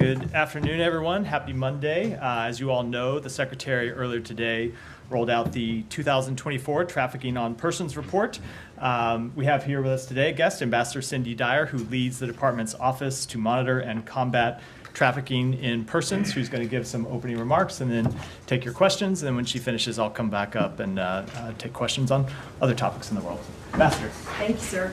Good afternoon, everyone. Happy Monday. As you all know, the Secretary earlier today rolled out the 2024 Trafficking on Persons Report. We have here with us today a guest, Ambassador Cindy Dyer, who leads the department's Office to Monitor and Combat Trafficking in Persons, who's going to give some opening remarks and then take your questions. And then when she finishes, I'll come back up and take questions on other topics in the world. Ambassador. Thank you, sir.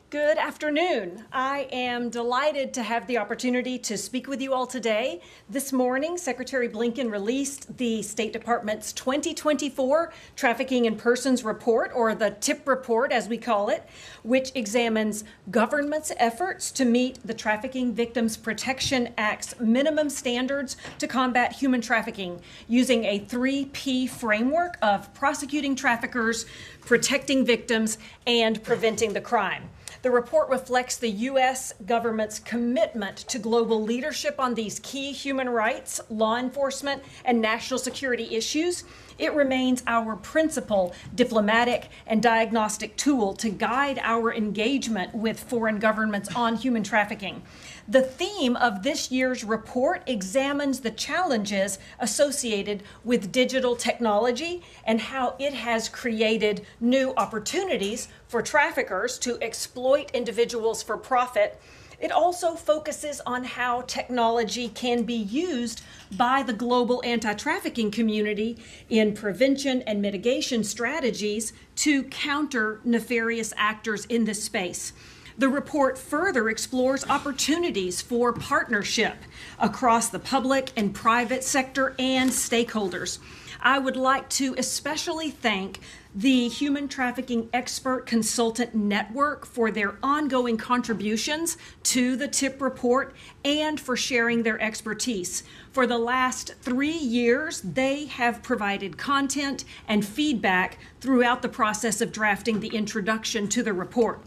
Good afternoon. I am delighted to have the opportunity to speak with you all today. This morning, Secretary Blinken released the State Department's 2024 Trafficking in Persons Report, or the TIP report as we call it, which examines government's efforts to meet the Trafficking Victims Protection Act's minimum standards to combat human trafficking using a 3P framework of prosecuting traffickers, protecting victims, and preventing the crime. The report reflects the U.S. government's commitment to global leadership on these key human rights, law enforcement, and national security issues. It remains our principal diplomatic and diagnostic tool to guide our engagement with foreign governments on human trafficking. The theme of this year's report examines the challenges associated with digital technology and how it has created new opportunities for traffickers to exploit individuals for profit. It also focuses on how technology can be used by the global anti-trafficking community in prevention and mitigation strategies to counter nefarious actors in this space. The report further explores opportunities for partnership across the public and private sector and stakeholders. I would like to especially thank the Human Trafficking Expert Consultant Network for their ongoing contributions to the TIP report and for sharing their expertise. For the last 3 years, they have provided content and feedback throughout the process of drafting the introduction to the report.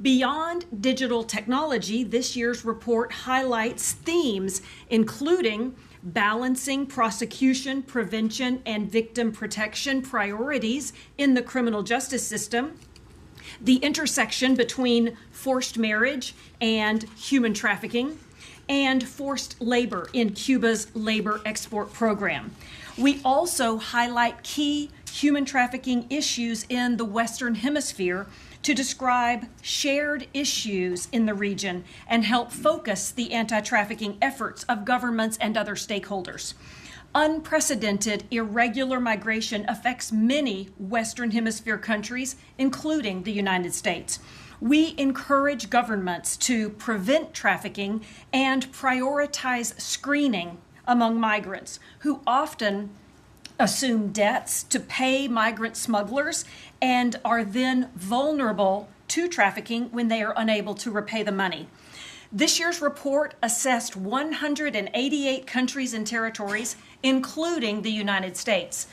Beyond digital technology, this year's report highlights themes including balancing prosecution, prevention, and victim protection priorities in the criminal justice system, the intersection between forced marriage and human trafficking, and forced labor in Cuba's labor export program. We also highlight key human trafficking issues in the Western Hemisphere to describe shared issues in the region and help focus the anti-trafficking efforts of governments and other stakeholders. Unprecedented irregular migration affects many Western Hemisphere countries, including the United States. We encourage governments to prevent trafficking and prioritize screening among migrants who often assume debts to pay migrant smugglers and are then vulnerable to trafficking when they are unable to repay the money. This year's report assessed 188 countries and territories, including the United States.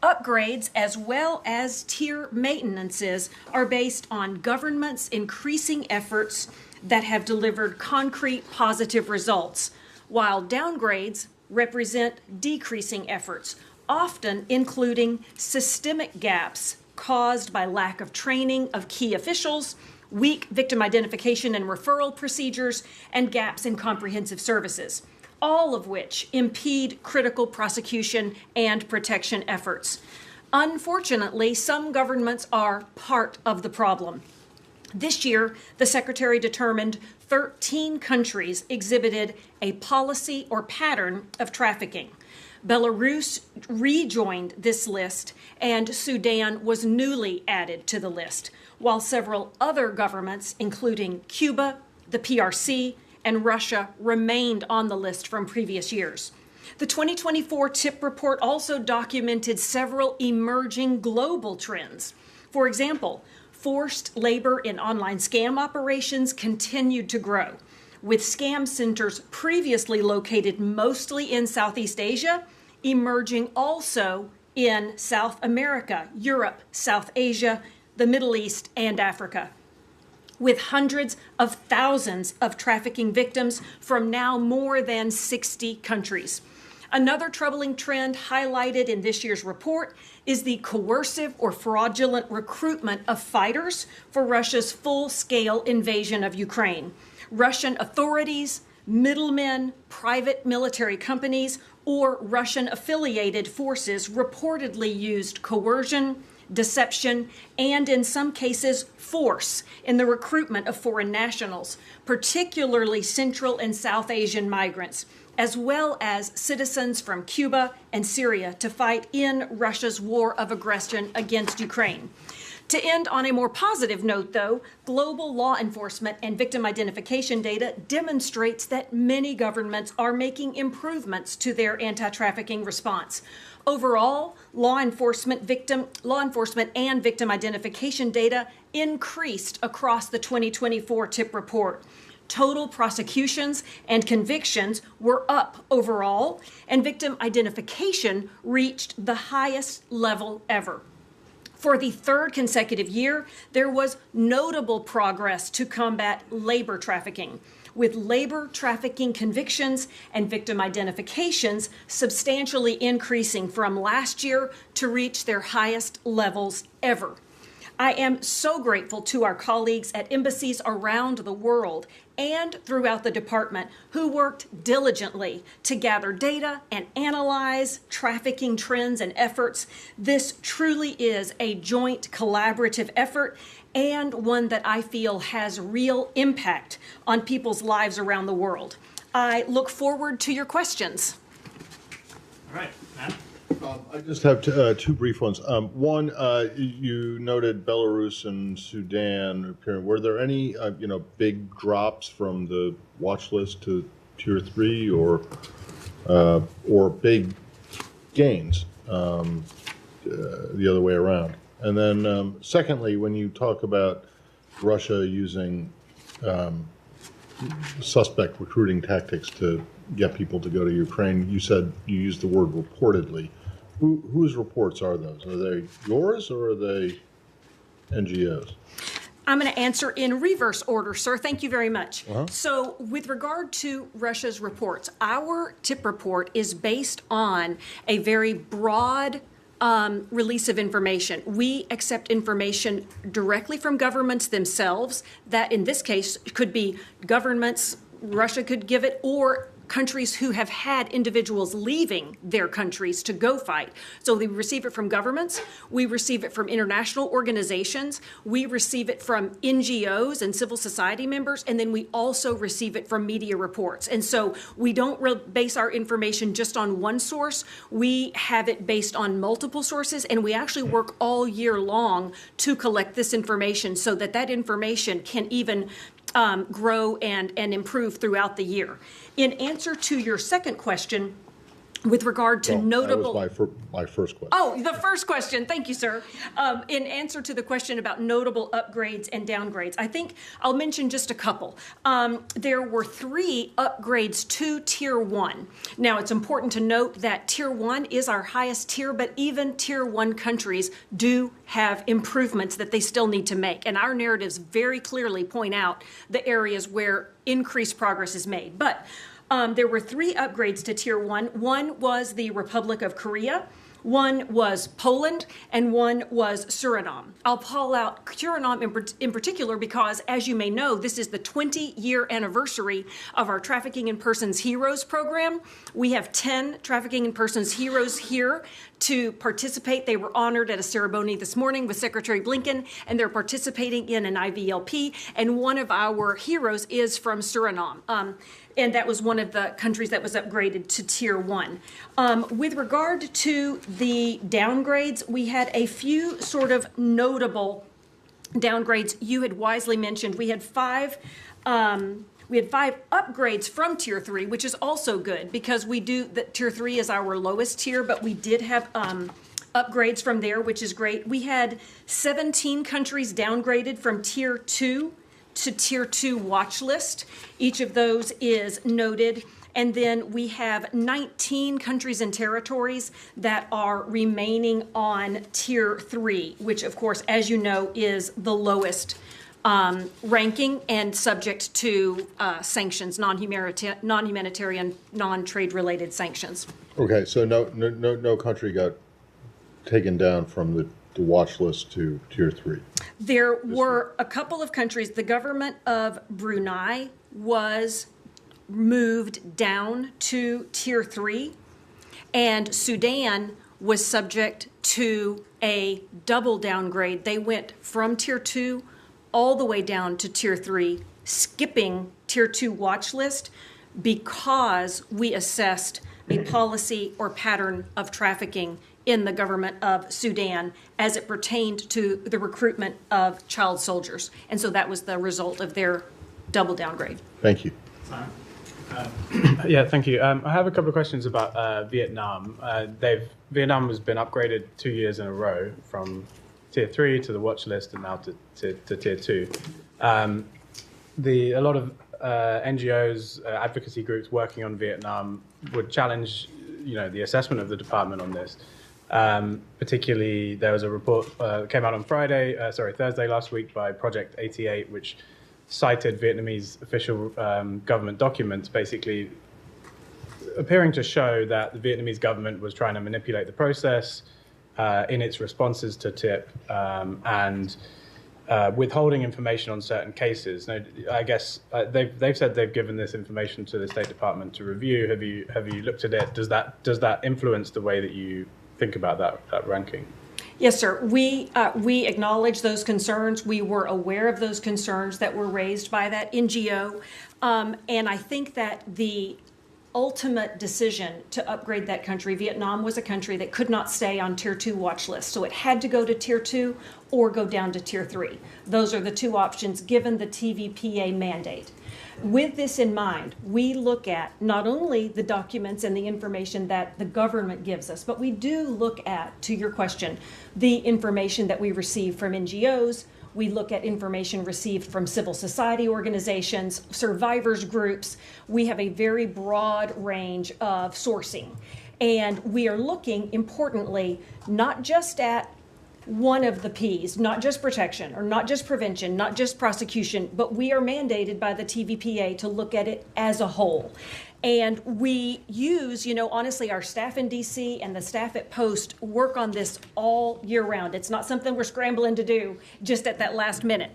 Upgrades as well as tier maintenances are based on governments' increasing efforts that have delivered concrete positive results, while downgrades represent decreasing efforts, often including systemic gaps caused by lack of training of key officials, weak victim identification and referral procedures, and gaps in comprehensive services, all of which impede critical prosecution and protection efforts. Unfortunately, some governments are part of the problem. This year, the Secretary determined 13 countries exhibited a policy or pattern of trafficking. Belarus rejoined this list, and Sudan was newly added to the list, while several other governments, including Cuba, the PRC, and Russia, remained on the list from previous years. The 2024 TIP report also documented several emerging global trends. For example, forced labor in online scam operations continued to grow, with scam centers previously located mostly in Southeast Asia, emerging also in South America, Europe, South Asia, the Middle East, and Africa. With hundreds of thousands of trafficking victims from now more than 60 countries. Another troubling trend highlighted in this year's report is the coercive or fraudulent recruitment of fighters for Russia's full-scale invasion of Ukraine. Russian authorities, middlemen, private military companies, or Russian-affiliated forces reportedly used coercion, deception, and in some cases, force in the recruitment of foreign nationals, particularly Central and South Asian migrants, as well as citizens from Cuba and Syria to fight in Russia's war of aggression against Ukraine. To end on a more positive note, though, global law enforcement and victim identification data demonstrates that many governments are making improvements to their anti-trafficking response. Overall, law enforcement and victim identification data increased across the 2024 TIP report. Total prosecutions and convictions were up overall, and victim identification reached the highest level ever. For the third consecutive year, there was notable progress to combat labor trafficking, with labor trafficking convictions and victim identifications substantially increasing from last year to reach their highest levels ever. I am so grateful to our colleagues at embassies around the world and throughout the department who worked diligently to gather data and analyze trafficking trends and efforts. This truly is a joint collaborative effort and one that I feel has real impact on people's lives around the world. I look forward to your questions. All right, Matt. I just have two brief ones. One, you noted Belarus and Sudan appearing. Were there any, big drops from the watch list to Tier 3 or big gains the other way around? And then, secondly, when you talk about Russia using suspect recruiting tactics to get people to go to Ukraine, you said you used the word reportedly. Whose reports are those? Are they yours or are they NGOs? I'm going to answer in reverse order, sir. Thank you very much. So with regard to Russia's reports, our TIP report is based on a very broad release of information. We accept information directly from governments themselves. That in this case could be governments, Russia could give it, or countries who have had individuals leaving their countries to go fight. So we receive it from governments, we receive it from international organizations, we receive it from NGOs and civil society members, and then we also receive it from media reports. And so we don't base our information just on one source, we have it based on multiple sources, and we actually work all year long to collect this information so that that information can even grow and improve throughout the year. In answer to your second question, with regard to notable... That was my first question. Oh, the first question. Thank you, sir. In answer to the question about notable upgrades and downgrades, I think I'll mention just a couple. There were 3 upgrades to Tier 1. Now, it's important to note that Tier 1 is our highest tier, but even Tier 1 countries do have improvements that they still need to make. And our narratives very clearly point out the areas where increased progress is made. But there were 3 upgrades to Tier 1. One was the Republic of Korea, one was Poland, and one was Suriname. I'll call out Suriname in particular because, as you may know, this is the 20-year anniversary of our Trafficking in Persons Heroes program. We have 10 Trafficking in Persons Heroes here to participate. They were honored at a ceremony this morning with Secretary Blinken, and they're participating in an IVLP, and one of our heroes is from Suriname. And that was one of the countries that was upgraded to Tier 1. With regard to the downgrades, we had a few sort of notable downgrades. You had wisely mentioned we had 5 upgrades from Tier 3, which is also good because Tier 3 is our lowest tier, but we did have upgrades from there, which is great. We had 17 countries downgraded from Tier 2 to Tier 2 watch list. Each of those is noted. And then we have 19 countries and territories that are remaining on Tier 3, which, of course, as you know, is the lowest ranking and subject to sanctions, non-humanitarian, non-trade-related sanctions. Okay, so no country got taken down from the watch list to tier 3. There were a couple of countries. The government of Brunei was moved down to tier 3, and Sudan was subject to a double downgrade. They went from tier 2 all the way down to tier 3, skipping tier 2 watch list because we assessed a policy or pattern of trafficking in the government of Sudan as it pertained to the recruitment of child soldiers. And so that was the result of their double downgrade. Thank you. Yeah, thank you. I have a couple of questions about Vietnam. Vietnam has been upgraded 2 years in a row from tier 3 to the watch list and now to tier 2. A lot of NGOs, advocacy groups working on Vietnam would challenge, the assessment of the department on this. Particularly, there was a report that came out on Thursday last week by Project 88, which cited Vietnamese official government documents, basically appearing to show that the Vietnamese government was trying to manipulate the process in its responses to TIP and withholding information on certain cases. Now, I guess they've said they've given this information to the State Department to review. Have you looked at it? Does that influence the way that you think about that ranking? Yes, sir. We acknowledge those concerns. We were aware of those concerns that were raised by that NGO. And I think that the ultimate decision to upgrade that country, Vietnam was a country that could not stay on tier 2 watch list. So it had to go to tier 2 or go down to tier 3. Those are the two options given the TVPA mandate. With this in mind, we look at not only the documents and the information that the government gives us, but we do look at, to your question, the information that we receive from NGOs. We look at information received from civil society organizations, survivors groups. We have a very broad range of sourcing. And we are looking, importantly, not just at one of the P's, not just protection or not just prevention, not just prosecution, but we are mandated by the TVPA to look at it as a whole. And we use, honestly, our staff in DC and the staff at Post work on this all year round. It's not something we're scrambling to do just at that last minute.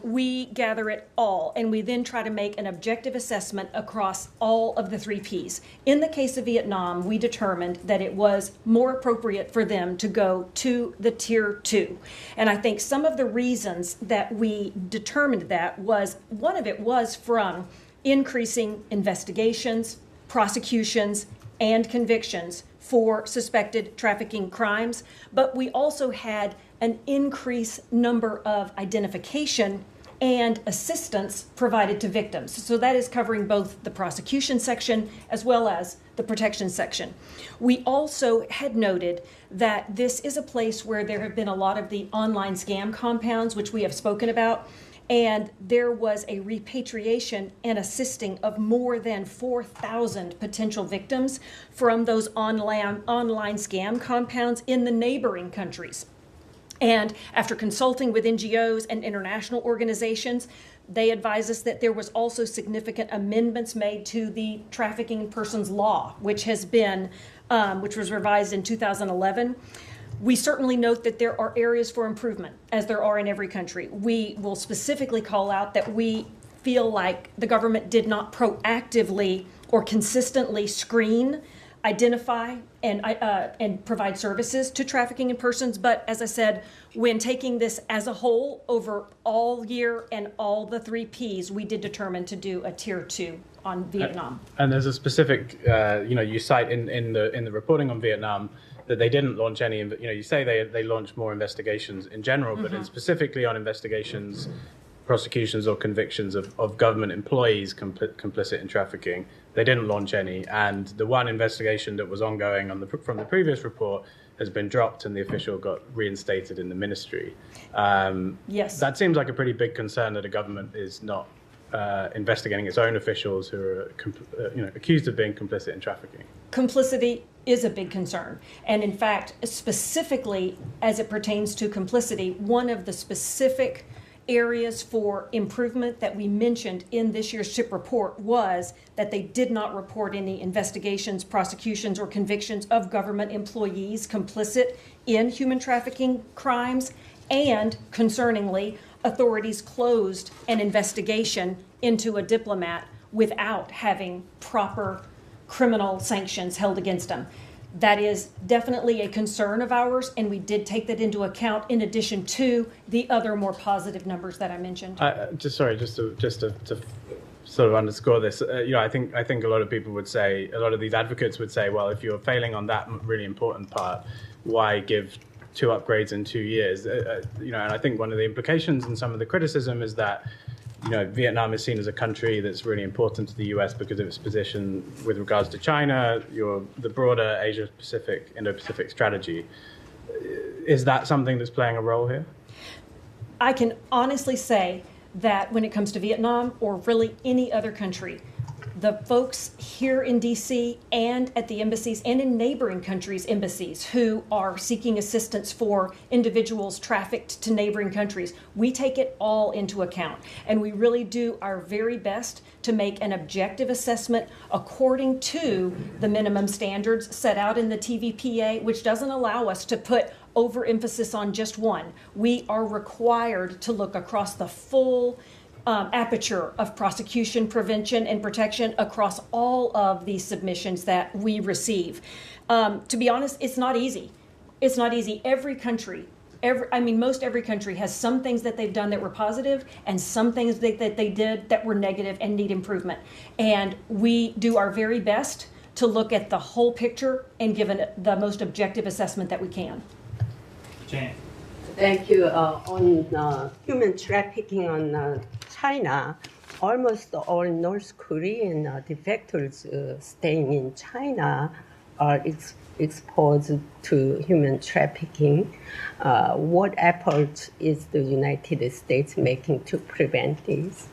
We gather it all, and we then try to make an objective assessment across all of the 3 Ps. In the case of Vietnam, we determined that it was more appropriate for them to go to the tier 2. And I think some of the reasons that we determined that was, one of it was from increasing investigations, prosecutions, and convictions for suspected trafficking crimes, but we also had an increased number of identification and assistance provided to victims. So that is covering both the prosecution section as well as the protection section. We also had noted that this is a place where there have been a lot of the online scam compounds, which we have spoken about, and there was a repatriation and assisting of more than 4,000 potential victims from those online scam compounds in the neighboring countries. And after consulting with NGOs and international organizations, they advised us that there was also significant amendments made to the Trafficking in Persons Law, which was revised in 2011. We certainly note that there are areas for improvement, as there are in every country. We will specifically call out that we feel like the government did not proactively or consistently screen, identify, and provide services to trafficking in persons. But as I said, when taking this as a whole over all year and all the 3 Ps, we did determine to do a tier 2 on Vietnam. And there's a specific, you cite in the reporting on Vietnam that they didn't launch any. You say they launched more investigations in general, but specifically on investigations, prosecutions, or convictions of government employees complicit in trafficking. They didn't launch any, and the one investigation that was ongoing from the previous report has been dropped, and the official got reinstated in the ministry. Yes, that seems like a pretty big concern that a government is not investigating its own officials who are accused of being complicit in trafficking. Complicity is a big concern, and in fact, specifically as it pertains to complicity, one of the specific areas for improvement that we mentioned in this year's SHIP report was that they did not report any investigations, prosecutions, or convictions of government employees complicit in human trafficking crimes, and concerningly, authorities closed an investigation into a diplomat without having proper criminal sanctions held against them. That is definitely a concern of ours, and we did take that into account in addition to the other more positive numbers that I mentioned. Just to sort of underscore this, I think a lot of people would say, a lot of these advocates would say, well, if you're failing on that really important part, why give 2 upgrades in 2 years? And I think one of the implications and some of the criticism is that Vietnam is seen as a country that's really important to the U.S. because of its position with regards to China, the broader Asia-Pacific, Indo-Pacific strategy. Is that something that's playing a role here? I can honestly say that when it comes to Vietnam or really any other country, the folks here in D.C. and at the embassies and in neighboring countries' embassies who are seeking assistance for individuals trafficked to neighboring countries, we take it all into account. And we really do our very best to make an objective assessment according to the minimum standards set out in the TVPA, which doesn't allow us to put overemphasis on just one. We are required to look across the full aperture of prosecution, prevention, and protection across all of these submissions that we receive. To be honest, it's not easy. It's not easy. Every country, most every country has some things that they've done that were positive and some things that they did that were negative and need improvement. And we do our very best to look at the whole picture and give the most objective assessment that we can. Jane. Thank you. On human trafficking on China, almost all North Korean defectors staying in China are exposed to human trafficking. What effort is the United States making to prevent this?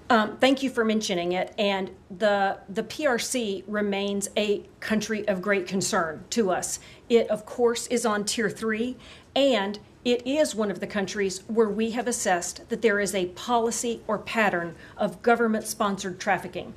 Thank you for mentioning it. And the PRC remains a country of great concern to us. It, of course, is on Tier 3, and it is one of the countries where we have assessed that there is a policy or pattern of government-sponsored trafficking.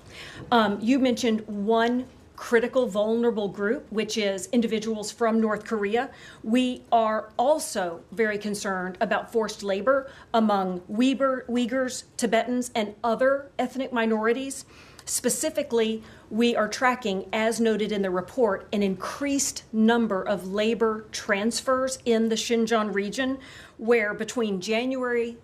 You mentioned one critical vulnerable group, which is individuals from North Korea. We are also very concerned about forced labor among Uyghurs, Tibetans, and other ethnic minorities. Specifically, we are tracking, as noted in the report, an increased number of labor transfers in the Xinjiang region, where between January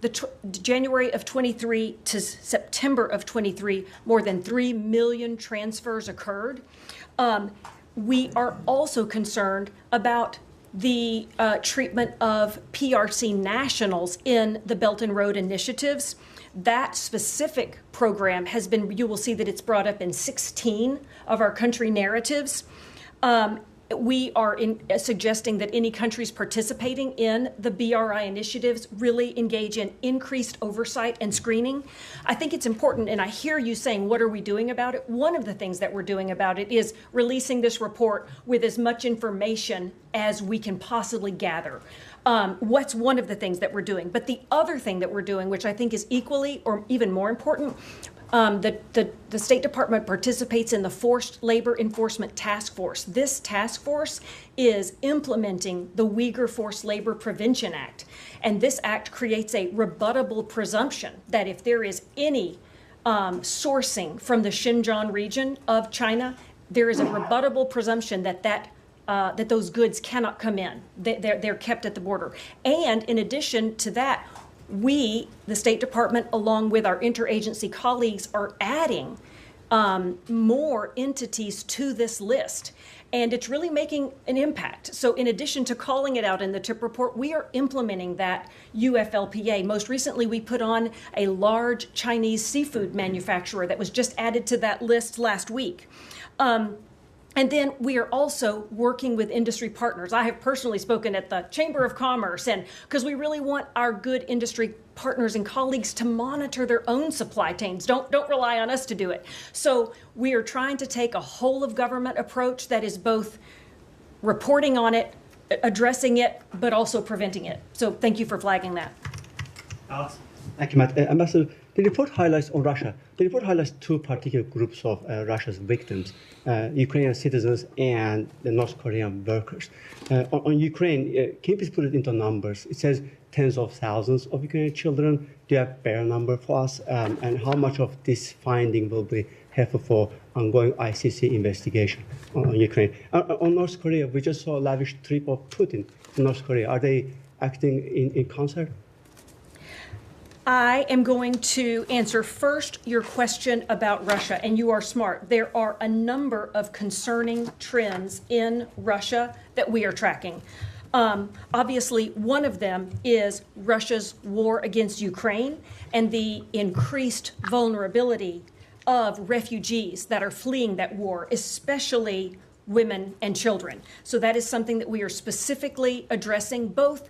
of 23 to September of 23, more than 3 million transfers occurred. We are also concerned about the treatment of PRC nationals in the Belt and Road initiatives. That specific program has been, you will see that it's brought up in 16 of our country narratives. We are suggesting that any countries participating in the BRI initiatives really engage in increased oversight and screening. I think it's important, and I hear you saying, what are we doing about it? One of the things that we're doing about it is releasing this report with as much information as we can possibly gather. What's one of the things that we're doing? But the other thing that we're doing, which I think is equally or even more important, the State Department participates in the Forced Labor Enforcement Task Force. This task force is implementing the Uyghur Forced Labor Prevention Act. And this act creates a rebuttable presumption that if there is any sourcing from the Xinjiang region of China, there is a rebuttable presumption that those goods cannot come in. They're kept at the border. And in addition to that, we, the State Department, along with our interagency colleagues, are adding more entities to this list. And it's really making an impact. So in addition to calling it out in the TIP report, we are implementing that UFLPA. Most recently, we put on a large Chinese seafood manufacturer that was just added to that list last week. And then we are also working with industry partners. I have personally spoken at the Chamber of Commerce, and because we really want our good industry partners and colleagues to monitor their own supply chains. Don't rely on us to do it. So we are trying to take a whole of government approach that is both reporting on it, addressing it, but also preventing it. So thank you for flagging that. Alex? Thank you, Matt. Ambassador, the report highlights on Russia. The report highlights two particular groups of Russia's victims: Ukrainian citizens and the North Korean workers. On Ukraine, can you please put it into numbers? It says tens of thousands of Ukrainian children. Do you have a fair number for us? And how much of this finding will be helpful for ongoing ICC investigation on Ukraine? On North Korea, we just saw a lavish trip of Putin to North Korea. Are they acting in concert? I am going to answer first your question about Russia, and you are smart. There are a number of concerning trends in Russia that we are tracking. Obviously, one of them is Russia's war against Ukraine and the increased vulnerability of refugees that are fleeing that war, especially women and children. So that is something that we are specifically addressing, both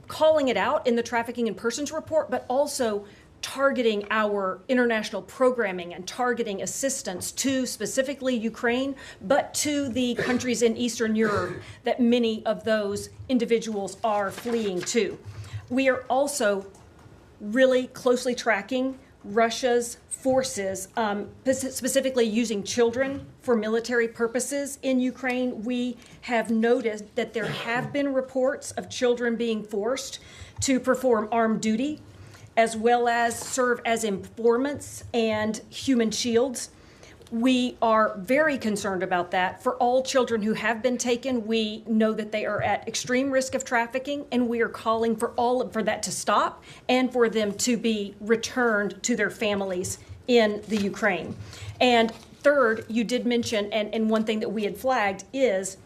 calling it out in the Trafficking in Persons report, but also targeting our international programming and targeting assistance to specifically Ukraine, but to the countries in Eastern Europe that many of those individuals are fleeing to. We are also really closely tracking Russia's forces, specifically using children for military purposes in Ukraine. We have noticed that there have been reports of children being forced to perform armed duty, as well as serve as informants and human shields. We are very concerned about that. For all children who have been taken, we know that they are at extreme risk of trafficking, and we are calling for that to stop and for them to be returned to their families in the Ukraine. And third, you did mention, and one thing that we had flagged is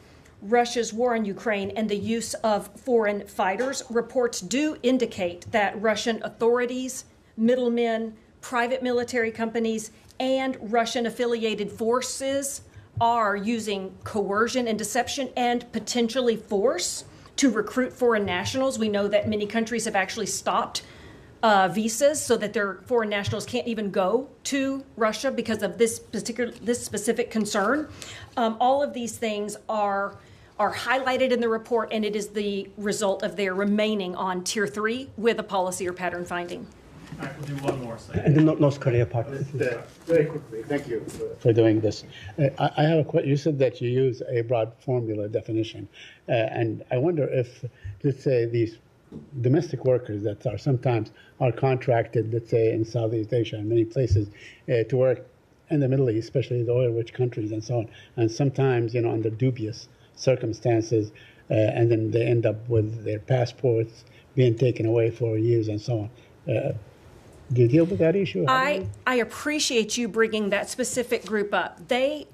Russia's war on Ukraine and the use of foreign fighters. Reports do indicate that Russian authorities, middlemen, private military companies, and Russian-affiliated forces are using coercion and deception and potentially force to recruit foreign nationals. We know that many countries have actually stopped visas so that their foreign nationals can't even go to Russia because of this specific concern. All of these things are highlighted in the report, and it is the result of their remaining on Tier 3 with a policy or pattern finding. All right, we'll do one more. And the North Korea part. Very quickly, thank you for doing this. I have a question. You said that you use a broad formula definition, and I wonder if, let's say, these domestic workers that are sometimes contracted, let's say, in Southeast Asia and many places, to work in the Middle East, especially the oil-rich countries and so on, and sometimes, under dubious circumstances, and then they end up with their passports being taken away for years and so on. Do you deal with that issue? I appreciate you bringing that specific group up. They,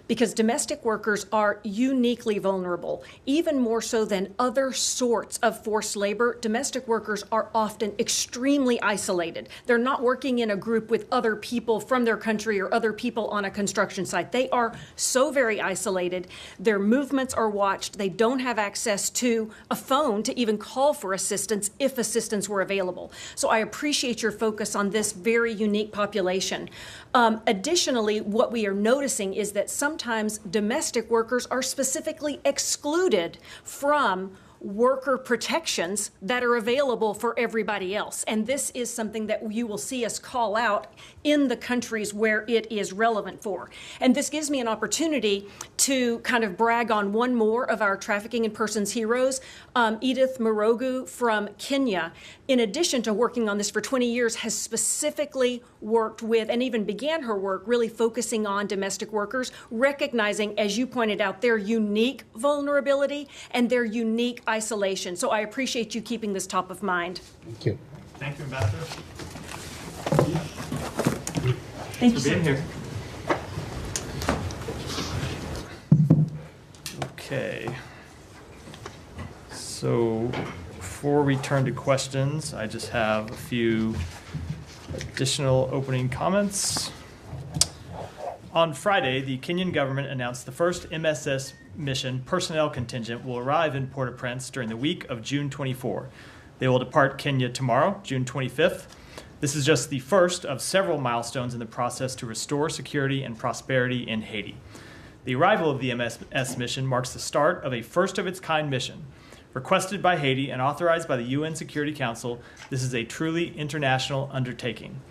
because domestic workers are uniquely vulnerable, even more so than other sorts of forced labor. Domestic workers are often extremely isolated. They're not working in a group with other people from their country or other people on a construction site. They are so very isolated. Their movements are watched. They don't have access to a phone to even call for assistance if assistance were available. So I appreciate your focus on this very unique population. Additionally, what we are noticing is that sometimes domestic workers are specifically excluded from worker protections that are available for everybody else. And this is something that you will see us call out in the countries where it is relevant for. And this gives me an opportunity to kind of brag on one more of our trafficking in persons heroes, Edith Morogu from Kenya. In addition to working on this for 20 years, has specifically worked with and even began her work really focusing on domestic workers, recognizing, as you pointed out, their unique vulnerability and their unique isolation. So I appreciate you keeping this top of mind. Thank you. Thank you, Ambassador. Thank you for being sir. here. Okay. So before we turn to questions, I just have a few additional opening comments. On Friday, the Kenyan government announced the first MSS mission personnel contingent will arrive in Port-au-Prince during the week of June 24. They will depart Kenya tomorrow, June 25th. This is just the first of several milestones in the process to restore security and prosperity in Haiti. The arrival of the MSS mission marks the start of a first-of-its-kind mission. Requested by Haiti and authorized by the UN Security Council, this is a truly international undertaking.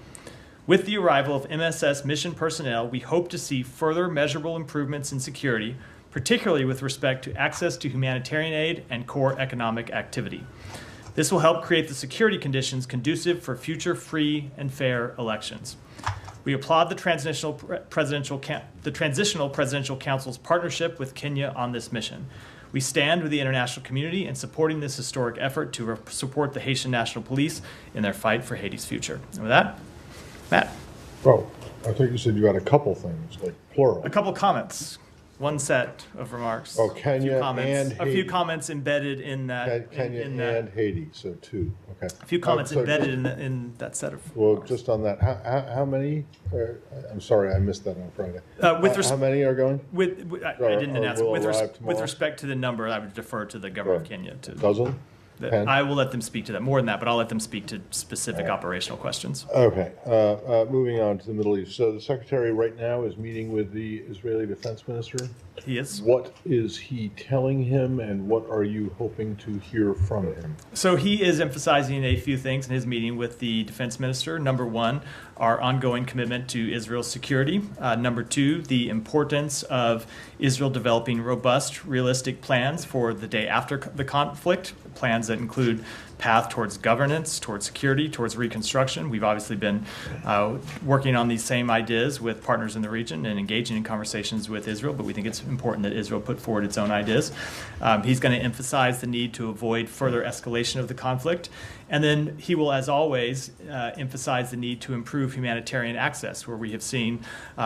With the arrival of MSS mission personnel, we hope to see further measurable improvements in security, particularly with respect to access to humanitarian aid and core economic activity. This will help create the security conditions conducive for future free and fair elections. We applaud the Transitional Presidential Council's partnership with Kenya on this mission. We stand with the international community in supporting this historic effort to support the Haitian National Police in their fight for Haiti's future. And with that, Matt. Oh, I thought you said you had a couple things, like plural. A couple comments. One set of remarks. Oh, Kenya and A Haiti. few comments embedded in that. Kenya in that, and Haiti, so two. Okay. a few comments So embedded just- in that set of. Well, remarks. just on that, how many? I'm sorry, I missed that on Friday. With How many are going? I Or- didn't or announce it. will With, arrive with tomorrow? respect to the number, I would defer to the government of Kenya. Dozen? 10? I will let them speak to that. More than that, but I'll let them speak to specific operational questions. Okay, moving on to the Middle East. So the secretary right now is meeting with the Israeli defense minister. He is. What is he telling him, and what are you hoping to hear from him? So he is emphasizing a few things in his meeting with the defense minister. Number one, our ongoing commitment to Israel's security. Number two, the importance of Israel developing robust, realistic plans for the day after the conflict, plans that include path towards governance, towards security, towards reconstruction. We've obviously been working on these same ideas with partners in the region and engaging in conversations with Israel, but we think it's important that Israel put forward its own ideas. He's going to emphasize the need to avoid further escalation of the conflict. And then he will, as always, emphasize the need to improve humanitarian access, where we have seen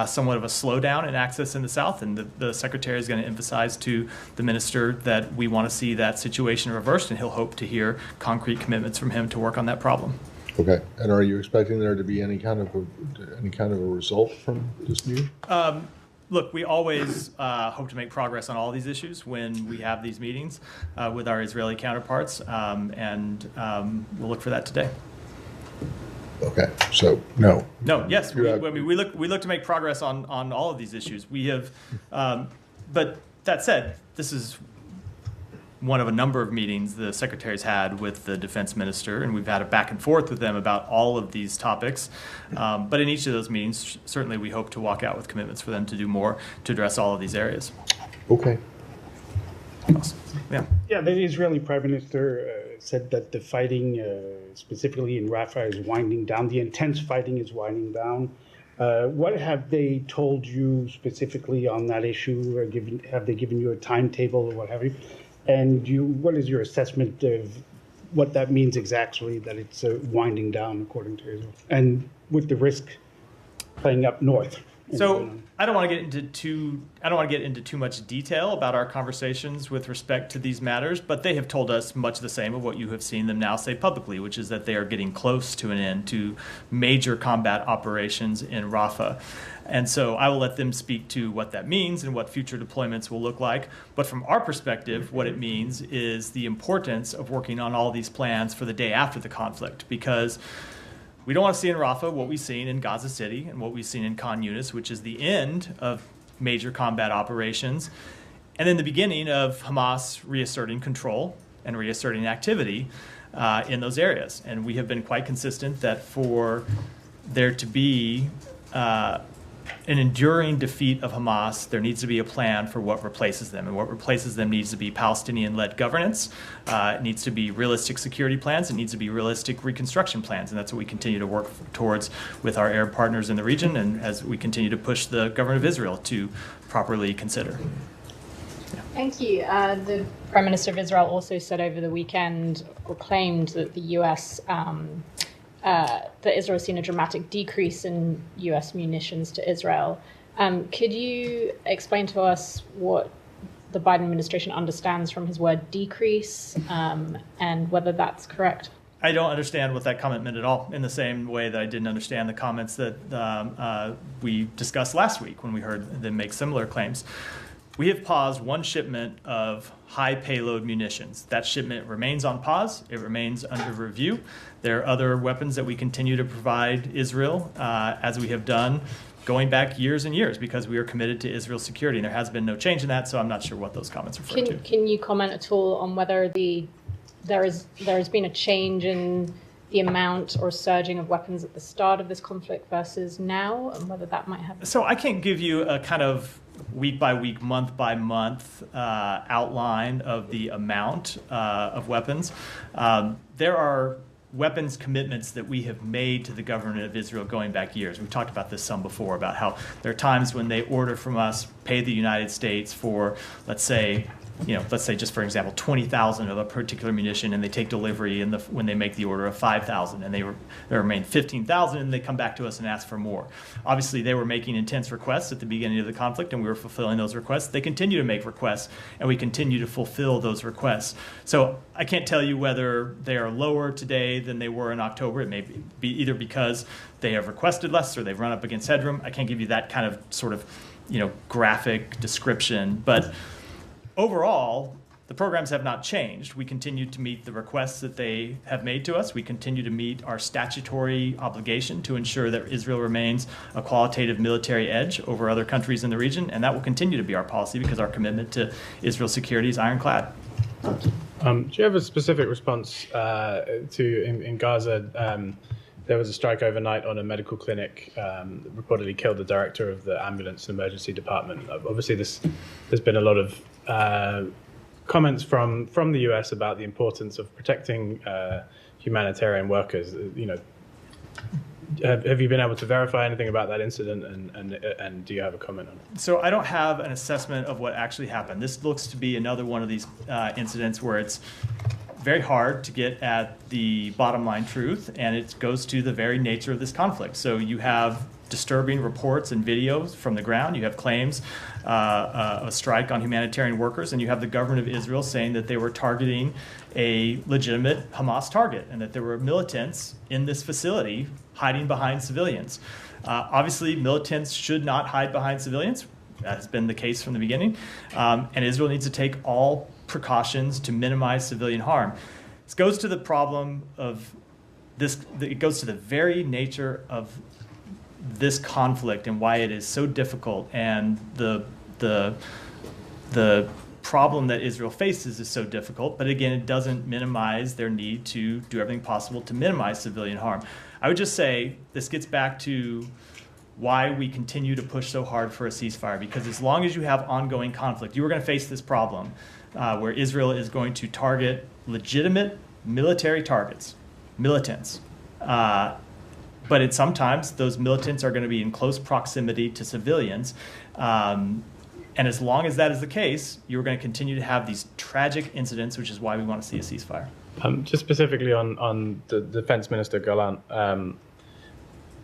somewhat of a slowdown in access in the South. And the Secretary is going to emphasize to the minister that we want to see that situation reversed, and he'll hope to hear concrete commitments from him to work on that problem. Okay, and are you expecting there to be any kind of a result from this meeting? Look, we always hope to make progress on all these issues when we have these meetings with our Israeli counterparts, and we'll look for that today. Okay, so no. No, yes, we, Yeah. I mean, we look to make progress on all of these issues. We have, but that said, this is one of a number of meetings the secretary's had with the defense minister, and we've had a back and forth with them about all of these topics. But in each of those meetings, certainly we hope to walk out with commitments for them to do more to address all of these areas. Okay. Awesome. Yeah. Yeah, the Israeli Prime Minister said that the fighting, specifically in Rafah, is winding down. The intense fighting is winding down. What have they told you specifically on that issue? Or have they given you a timetable or what have you? And what is your assessment of what that means exactly, that it's winding down according to Israel, and with the risk playing up north? So I don't want to get into too much detail about our conversations with respect to these matters, but they have told us much the same of what you have seen them now say publicly, which is that they are getting close to an end to major combat operations in Rafah. And so I will let them speak to what that means and what future deployments will look like. But from our perspective, what it means is the importance of working on all these plans for the day after the conflict, because we don't want to see in Rafah what we've seen in Gaza City and what we've seen in Khan Yunis, which is the end of major combat operations, and then the beginning of Hamas reasserting control and reasserting activity in those areas. And we have been quite consistent that for there to be an enduring defeat of Hamas, there needs to be a plan for what replaces them. And what replaces them needs to be Palestinian-led governance. It needs to be realistic security plans. It needs to be realistic reconstruction plans. And that's what we continue to work towards with our Arab partners in the region, and as we continue to push the government of Israel to properly consider. Thank you. The Prime Minister of Israel also said over the weekend, or claimed that the U.S., that Israel has seen a dramatic decrease in U.S. munitions to Israel. Could you explain to us what the Biden administration understands from his word decrease, and whether that's correct? I don't understand what that comment meant at all, in the same way that I didn't understand the comments that we discussed last week when we heard them make similar claims. We have paused one shipment of high payload munitions. That shipment remains on pause. It remains under review. There are other weapons that we continue to provide Israel, as we have done going back years and years because we are committed to Israel's security, and there has been no change in that, so I'm not sure what those comments refer to. Can you comment at all on whether there has been a change in the amount or surging of weapons at the start of this conflict versus now, and whether that might have... So I can't give you a kind of week by week, month by month outline of the amount of weapons. There are weapons commitments that we have made to the government of Israel going back years. We've talked about this some before, about how there are times when they order from us, pay the United States for, let's say just for example, 20,000 of a particular munition, and they take delivery when they make the order of 5,000, and there remain 15,000, and they come back to us and ask for more. Obviously, they were making intense requests at the beginning of the conflict, and we were fulfilling those requests. They continue to make requests, and we continue to fulfill those requests. So I can't tell you whether they are lower today than they were in October. It may be either because they have requested less or they've run up against headroom. I can't give you that kind of sort of graphic description, but overall, the programs have not changed. We continue to meet the requests that they have made to us. We continue to meet our statutory obligation to ensure that Israel remains a qualitative military edge over other countries in the region, and that will continue to be our policy because our commitment to Israel's security is ironclad. Do you have a specific response in Gaza? There was a strike overnight on a medical clinic that reportedly killed the director of the ambulance and emergency department. Obviously, there's been a lot of comments from the US about the importance of protecting humanitarian workers. Have you been able to verify anything about that incident, and do you have a comment on it? So I don't have an assessment of what actually happened. This looks to be another one of these incidents where it's very hard to get at the bottom line truth, and it goes to the very nature of this conflict. So you have disturbing reports and videos from the ground. You have claims of a strike on humanitarian workers, and you have the government of Israel saying that they were targeting a legitimate Hamas target and that there were militants in this facility hiding behind civilians. Obviously, militants should not hide behind civilians. That has been the case from the beginning. And Israel needs to take all precautions to minimize civilian harm. This goes to the problem of this. It goes to the very nature of this conflict and why it is so difficult, and the problem that Israel faces is so difficult. But again, it doesn't minimize their need to do everything possible to minimize civilian harm. I would just say this gets back to why we continue to push so hard for a ceasefire, because as long as you have ongoing conflict, you are going to face this problem where Israel is going to target legitimate military targets, militants. But sometimes those militants are going to be in close proximity to civilians. And as long as that is the case, you're going to continue to have these tragic incidents, which is why we want to see a ceasefire. Just specifically on the Defense Minister Gallant,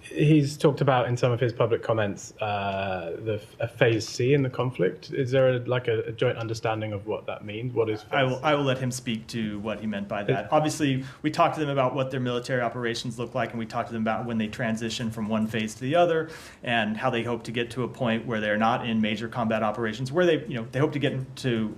he's talked about in some of his public comments a phase C in the conflict. Is there a joint understanding of what that means? What is phase C? I will let him speak to what he meant by that. Obviously, we talked to them about what their military operations look like, and we talked to them about when they transition from one phase to the other, and how they hope to get to a point where they're not in major combat operations, where they hope to get to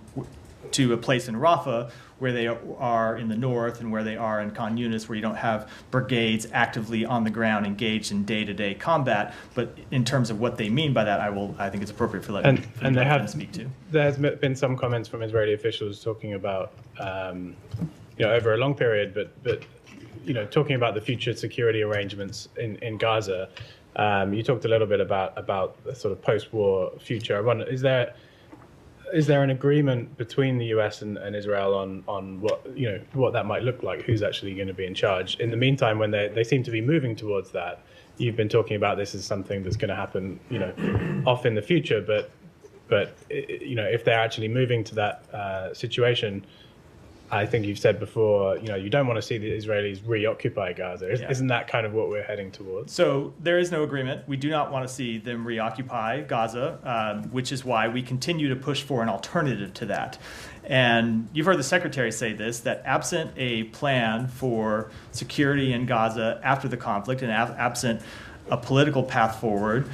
a place in Rafah where they are in the north and where they are in Khan Yunis, where you don't have brigades actively on the ground engaged in day-to-day combat. But in terms of what they mean by that, I think it's appropriate for them to speak to. There has been some comments from Israeli officials talking about, over a long period, but talking about the future security arrangements in Gaza. You talked a little bit about the sort of post-war future. I wonder, is there an agreement between the US and Israel on what that might look like? Who's actually going to be in charge? In the meantime, when they seem to be moving towards that, you've been talking about this as something that's going to happen, off in the future. But if they're actually moving to that situation, I think you've said before, you don't want to see the Israelis reoccupy Gaza. Isn't that kind of what we're heading towards? So there is no agreement. We do not want to see them reoccupy Gaza, which is why we continue to push for an alternative to that. And you've heard the Secretary say this, that absent a plan for security in Gaza after the conflict and absent a political path forward,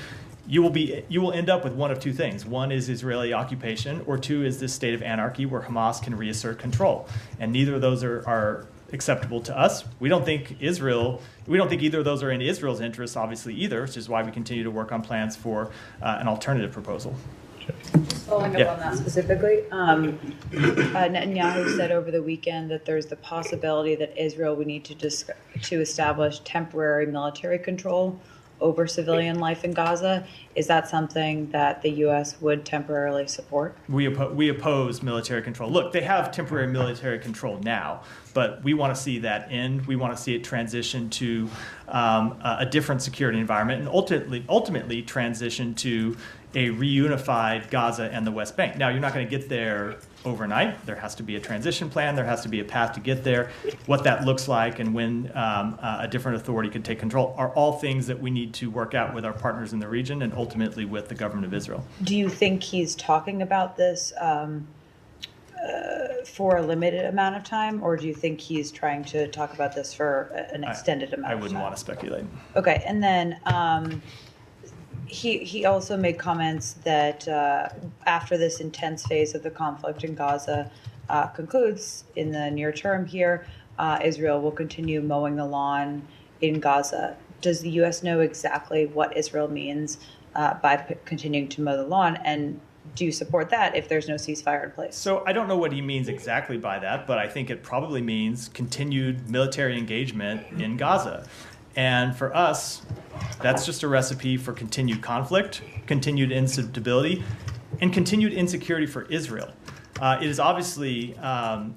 you will end up with one of two things. One is Israeli occupation, or two is this state of anarchy where Hamas can reassert control. And neither of those are acceptable to us. We don't think either of those are in Israel's interests, obviously, either, which is why we continue to work on plans for an alternative proposal. Following up on that specifically, Netanyahu said over the weekend that there's the possibility that Israel would need to establish temporary military control over civilian life in Gaza. Is that something that the U.S. would temporarily support? We oppose military control. Look, they have temporary military control now, but we want to see that end. We want to see it transition to a different security environment and ultimately transition to a reunified Gaza and the West Bank. Now, you're not going to get there overnight. There has to be a transition plan. There has to be a path to get there. What that looks like and when a different authority can take control are all things that we need to work out with our partners in the region and ultimately with the government of Israel. Do you think he's talking about this for a limited amount of time, or do you think he's trying to talk about this for an extended amount of time? I wouldn't want to speculate. Okay, and then he also made comments that after this intense phase of the conflict in Gaza concludes in the near term here, Israel will continue mowing the lawn in Gaza. Does the U.S. know exactly what Israel means by continuing to mow the lawn? And do you support that if there's no ceasefire in place? So I don't know what he means exactly by that, but I think it probably means continued military engagement in Gaza. And for us, that's just a recipe for continued conflict, continued instability, and continued insecurity for Israel. It is obviously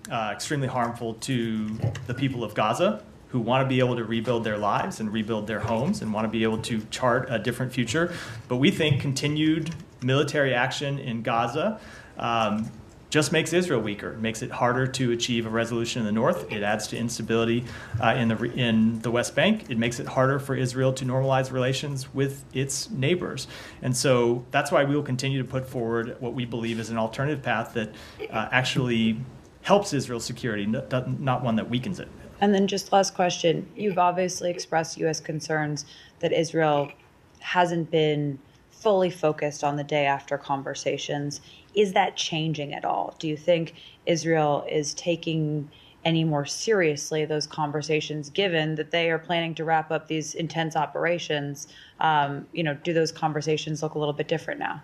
extremely harmful to the people of Gaza, who want to be able to rebuild their lives and rebuild their homes and want to be able to chart a different future. But we think continued military action in Gaza just makes Israel weaker. It makes it harder to achieve a resolution in the north. It adds to instability in the West Bank. It makes it harder for Israel to normalize relations with its neighbors. And so that's why we will continue to put forward what we believe is an alternative path that actually helps Israel's security, not one that weakens it. And then just last question. You've obviously expressed U.S. concerns that Israel hasn't been fully focused on the day after conversations. Is that changing at all? Do you think Israel is taking any more seriously those conversations, given that they are planning to wrap up these intense operations? Do those conversations look a little bit different now?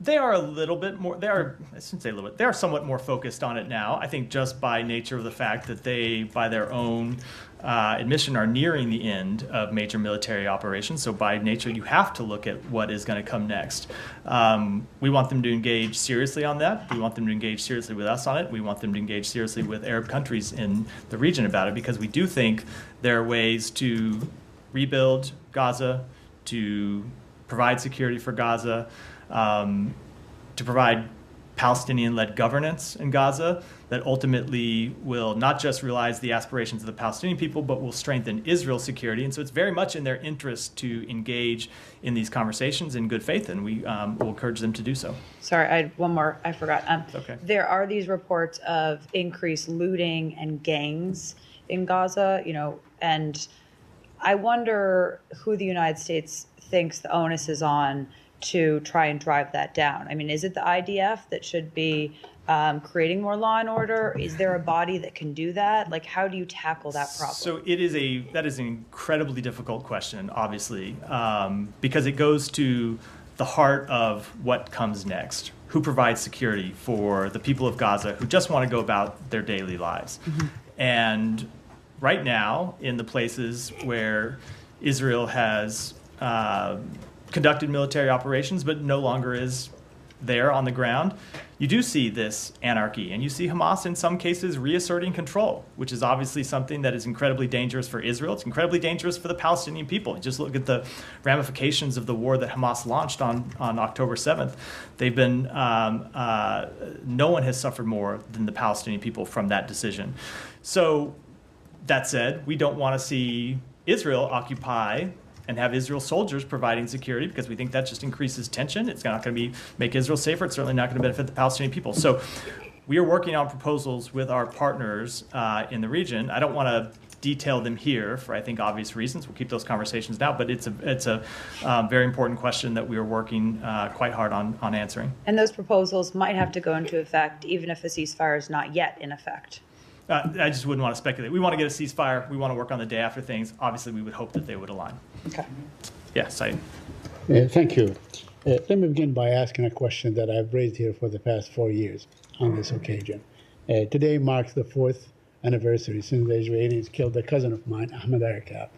They are a little bit more, I shouldn't say a little bit, they are somewhat more focused on it now. I think just by nature of the fact that they, by their own admission, are nearing the end of major military operations. So by nature, you have to look at what is going to come next. We want them to engage seriously on that. We want them to engage seriously with us on it. We want them to engage seriously with Arab countries in the region about it, because we do think there are ways to rebuild Gaza, to provide security for Gaza, to provide Palestinian-led governance in Gaza that ultimately will not just realize the aspirations of the Palestinian people, but will strengthen Israel's security. And so it's very much in their interest to engage in these conversations in good faith, and we will encourage them to do so. Sorry, I had one more. I forgot. Okay. There are these reports of increased looting and gangs in Gaza, and I wonder who the United States thinks the onus is on to try and drive that down. I mean, is it the IDF that should be creating more law and order? Is there a body that can do that? Like, how do you tackle that problem? So that is an incredibly difficult question, obviously, because it goes to the heart of what comes next. Who provides security for the people of Gaza who just want to go about their daily lives? Mm-hmm. And right now, in the places where Israel has conducted military operations but no longer is there on the ground, you do see this anarchy, and you see Hamas in some cases reasserting control, which is obviously something that is incredibly dangerous for Israel. It's incredibly dangerous for the Palestinian people. Just look at the ramifications of the war that Hamas launched on October 7th. They've been, no one has suffered more than the Palestinian people from that decision. So that said, we don't want to see Israel occupy and have Israel soldiers providing security, because we think that just increases tension. It's not going to make Israel safer. It's certainly not going to benefit the Palestinian people. So we are working on proposals with our partners in the region. I don't want to detail them here for, I think, obvious reasons. We'll keep those conversations now, but it's a very important question that we are working quite hard on answering. And those proposals might have to go into effect even if a ceasefire is not yet in effect. I just wouldn't want to speculate. We want to get a ceasefire. We want to work on the day after things. Obviously, we would hope that they would align. Okay. Yeah, Saeed. Thank you. Let me begin by asking a question that I've raised here for the past 4 years on this occasion. Today marks the 4th anniversary since the Israelis killed a cousin of mine, Ahmed Erekab,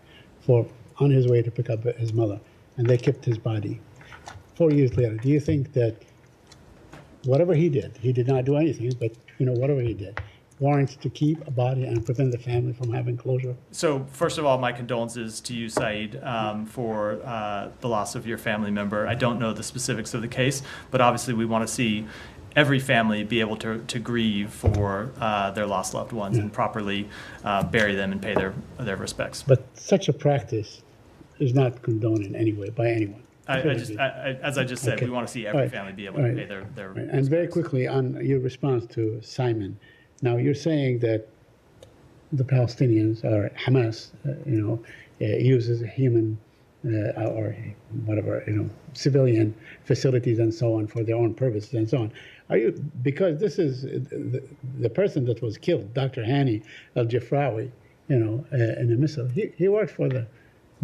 on his way to pick up his mother, and they kept his body. 4 years later, do you think that whatever he did not do anything, but whatever he did, warrants to keep a body and prevent the family from having closure? So first of all, my condolences to you, Saeed, for the loss of your family member. I don't know the specifics of the case, but obviously we want to see every family be able to grieve for their lost loved ones and properly bury them and pay their respects. But such a practice is not condoned in any way by anyone. As I just said, Okay. we want to see every family be able to pay their Right. And very quickly on your response to Simon, now you're saying that the Palestinians or Hamas, uses human or whatever, civilian facilities and so on for their own purposes and so on. Because this is the person that was killed, Dr. Hani al-Jafrawi, in the missile. He worked for the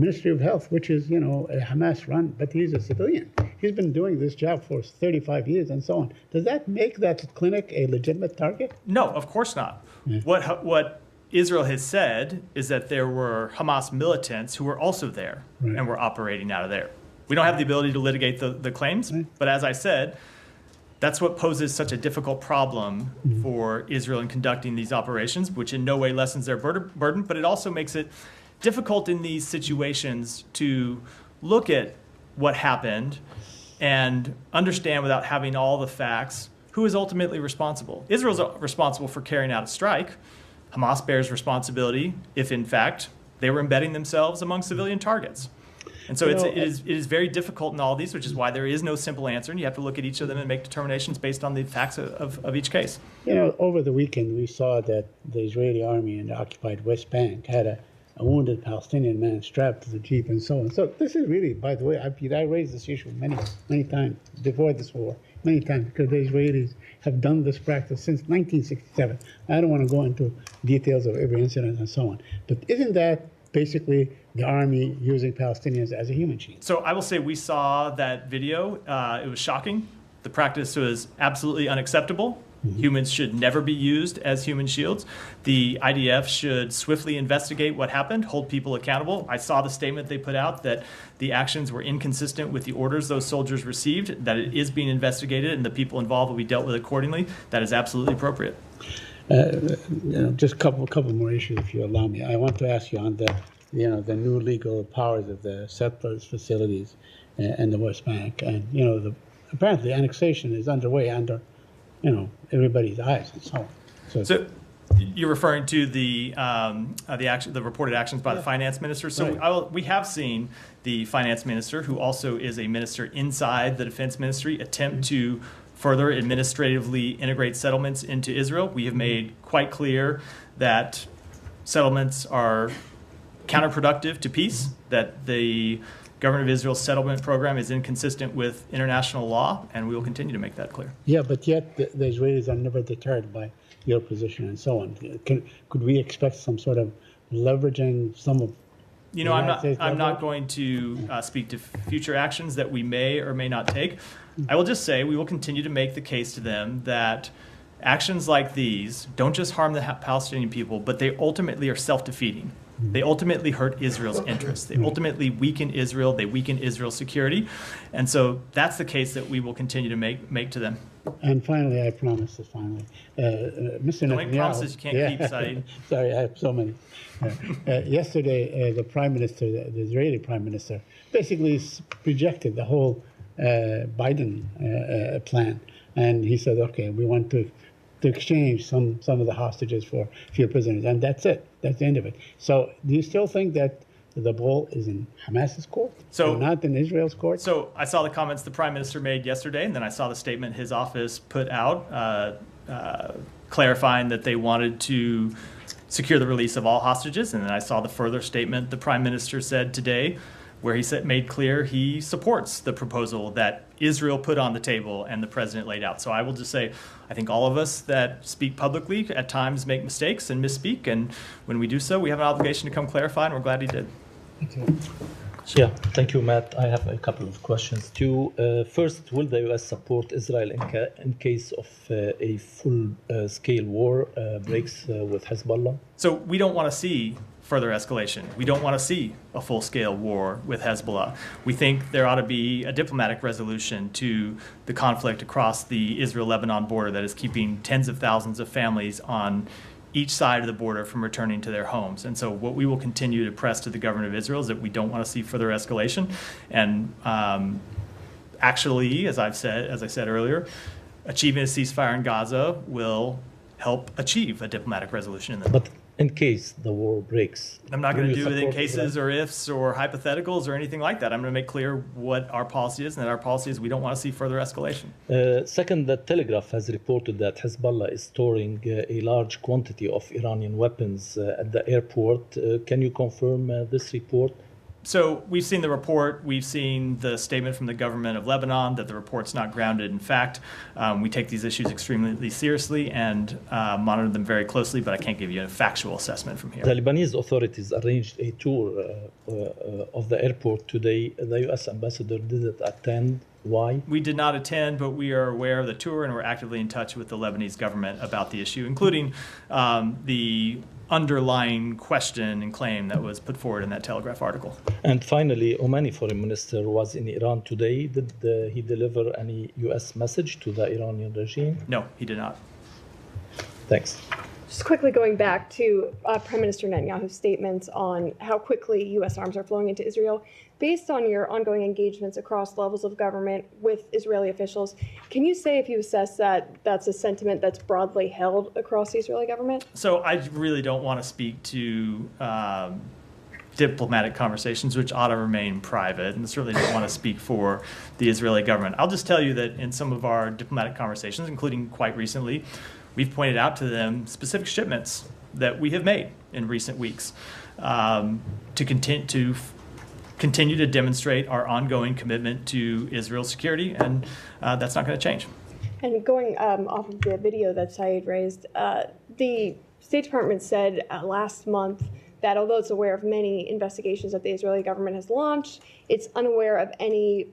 Ministry of Health, which is, a Hamas run, but he's a civilian. He's been doing this job for 35 years and so on. Does that make that clinic a legitimate target? No, of course not. Yeah. What Israel has said is that there were Hamas militants who were also there and were operating out of there. We don't have the ability to litigate the claims, but as I said, that's what poses such a difficult problem for Israel in conducting these operations, which in no way lessens their burden, but it also makes it difficult in these situations to look at what happened and understand without having all the facts who is ultimately responsible. Israel's responsible for carrying out a strike. Hamas bears responsibility if, in fact, they were embedding themselves among civilian targets. And so it is very difficult in all of these, which is why there is no simple answer, and you have to look at each of them and make determinations based on the facts of each case. Over the weekend, we saw that the Israeli army in the occupied West Bank had a wounded Palestinian man strapped to the Jeep and so on. So this is really, by the way, I raised this issue many times before this war, many times, because the Israelis have done this practice since 1967. I don't want to go into details of every incident and so on. But isn't that basically the army using Palestinians as a human shield? So I will say we saw that video. It was shocking. The practice was absolutely unacceptable. Humans should never be used as human shields. The IDF should swiftly investigate what happened, hold people accountable. I saw the statement they put out that the actions were inconsistent with the orders those soldiers received, that it is being investigated, and the people involved will be dealt with accordingly. That is absolutely appropriate. Just a couple more issues, if you allow me. I want to ask you on the new legal powers of the settlers' facilities in the West Bank, and apparently annexation is underway under everybody's eyes and so on. So you're referring to the reported actions by the finance minister. So we have seen the finance minister, who also is a minister inside the defense ministry, attempt to further administratively integrate settlements into Israel. We have made quite clear that settlements are counterproductive to peace, that the government of Israel's settlement program is inconsistent with international law, and we will continue to make that clear. Yeah, but yet the Israelis are never deterred by your position and so on. Could we expect some sort of leveraging some of? I'm not going to speak to future actions that we may or may not take. I will just say we will continue to make the case to them that actions like these don't just harm the Palestinian people, but they ultimately are self-defeating. They ultimately hurt Israel's interests. They ultimately weaken Israel. They weaken Israel's security. And so that's the case that we will continue to make to them. And finally, I promise this finally. Mr. Netanyahu. Don't make promises you can't keep, Saeed. Sorry, I have so many. Yesterday, the Prime Minister, the Israeli Prime Minister, basically rejected the whole Biden plan. And he said, okay, we want to exchange some of the hostages for few prisoners, and that's it. That's the end of it. So do you still think that the ball is in Hamas's court, not in Israel's court? So I saw the comments the Prime Minister made yesterday, and then I saw the statement his office put out clarifying that they wanted to secure the release of all hostages, and then I saw the further statement the Prime Minister said today where he made clear he supports the proposal that Israel put on the table and the president laid out. So I will just say, I think all of us that speak publicly at times make mistakes and misspeak, and when we do so, we have an obligation to come clarify, and we're glad he did. Yeah, thank you, Matt. I have a couple of questions too. First, will the U.S. support Israel in case of a full-scale war breaks with Hezbollah? So we don't want to see further escalation. We don't want to see a full-scale war with Hezbollah. We think there ought to be a diplomatic resolution to the conflict across the Israel-Lebanon border that is keeping tens of thousands of families on each side of the border from returning to their homes. And so what we will continue to press to the government of Israel is that we don't want to see further escalation. And actually, as I said earlier, achieving a ceasefire in Gaza will help achieve a diplomatic resolution in the But in case the war breaks, I'm not going to do it in support cases Israel? or ifs or hypotheticals or anything like that. I'm going to make clear what our policy is, and that our policy is we don't want to see further escalation. Second, the Telegraph has reported that Hezbollah is storing a large quantity of Iranian weapons at the airport. Can you confirm this report? So we've seen the report. We've seen the statement from the government of Lebanon that the report's not grounded in fact. We take these issues extremely seriously and monitor them very closely, but I can't give you a factual assessment from here. The Lebanese authorities arranged a tour of the airport today. The U.S. ambassador didn't attend. Why? We did not attend, but we are aware of the tour, and we're actively in touch with the Lebanese government about the issue, including the underlying question and claim that was put forward in that Telegraph article. And finally, Omani foreign minister was in Iran today. Did he deliver any U.S. message to the Iranian regime? No, he did not. Thanks. Just quickly going back to Prime Minister Netanyahu's statements on how quickly U.S. arms are flowing into Israel. Based on your ongoing engagements across levels of government with Israeli officials, can you say if you assess that that's a sentiment that's broadly held across the Israeli government? So I really don't want to speak to diplomatic conversations, which ought to remain private, and certainly don't want to speak for the Israeli government. I'll just tell you that in some of our diplomatic conversations, including quite recently, we've pointed out to them specific shipments that we have made in recent weeks to continue to demonstrate our ongoing commitment to Israel's security, and that's not going to change. And going off of the video that Saeed raised, the State Department said last month that although it's aware of many investigations that the Israeli government has launched, it's unaware of any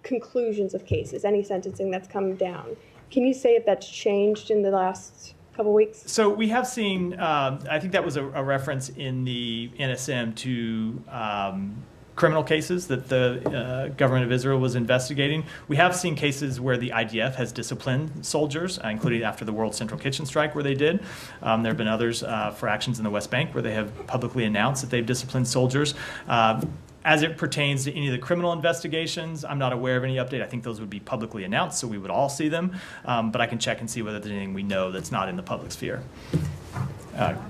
conclusions of cases, any sentencing that's come down. Can you say if that's changed in the last couple weeks? So we have seen, I think that was a reference in the NSM to criminal cases that the government of Israel was investigating. We have seen cases where the IDF has disciplined soldiers, including after the World Central Kitchen strike where they did. There have been others for actions in the West Bank where they have publicly announced that they've disciplined soldiers. As it pertains to any of the criminal investigations, I'm not aware of any update. I think those would be publicly announced, so we would all see them. But I can check and see whether there's anything we know that's not in the public sphere.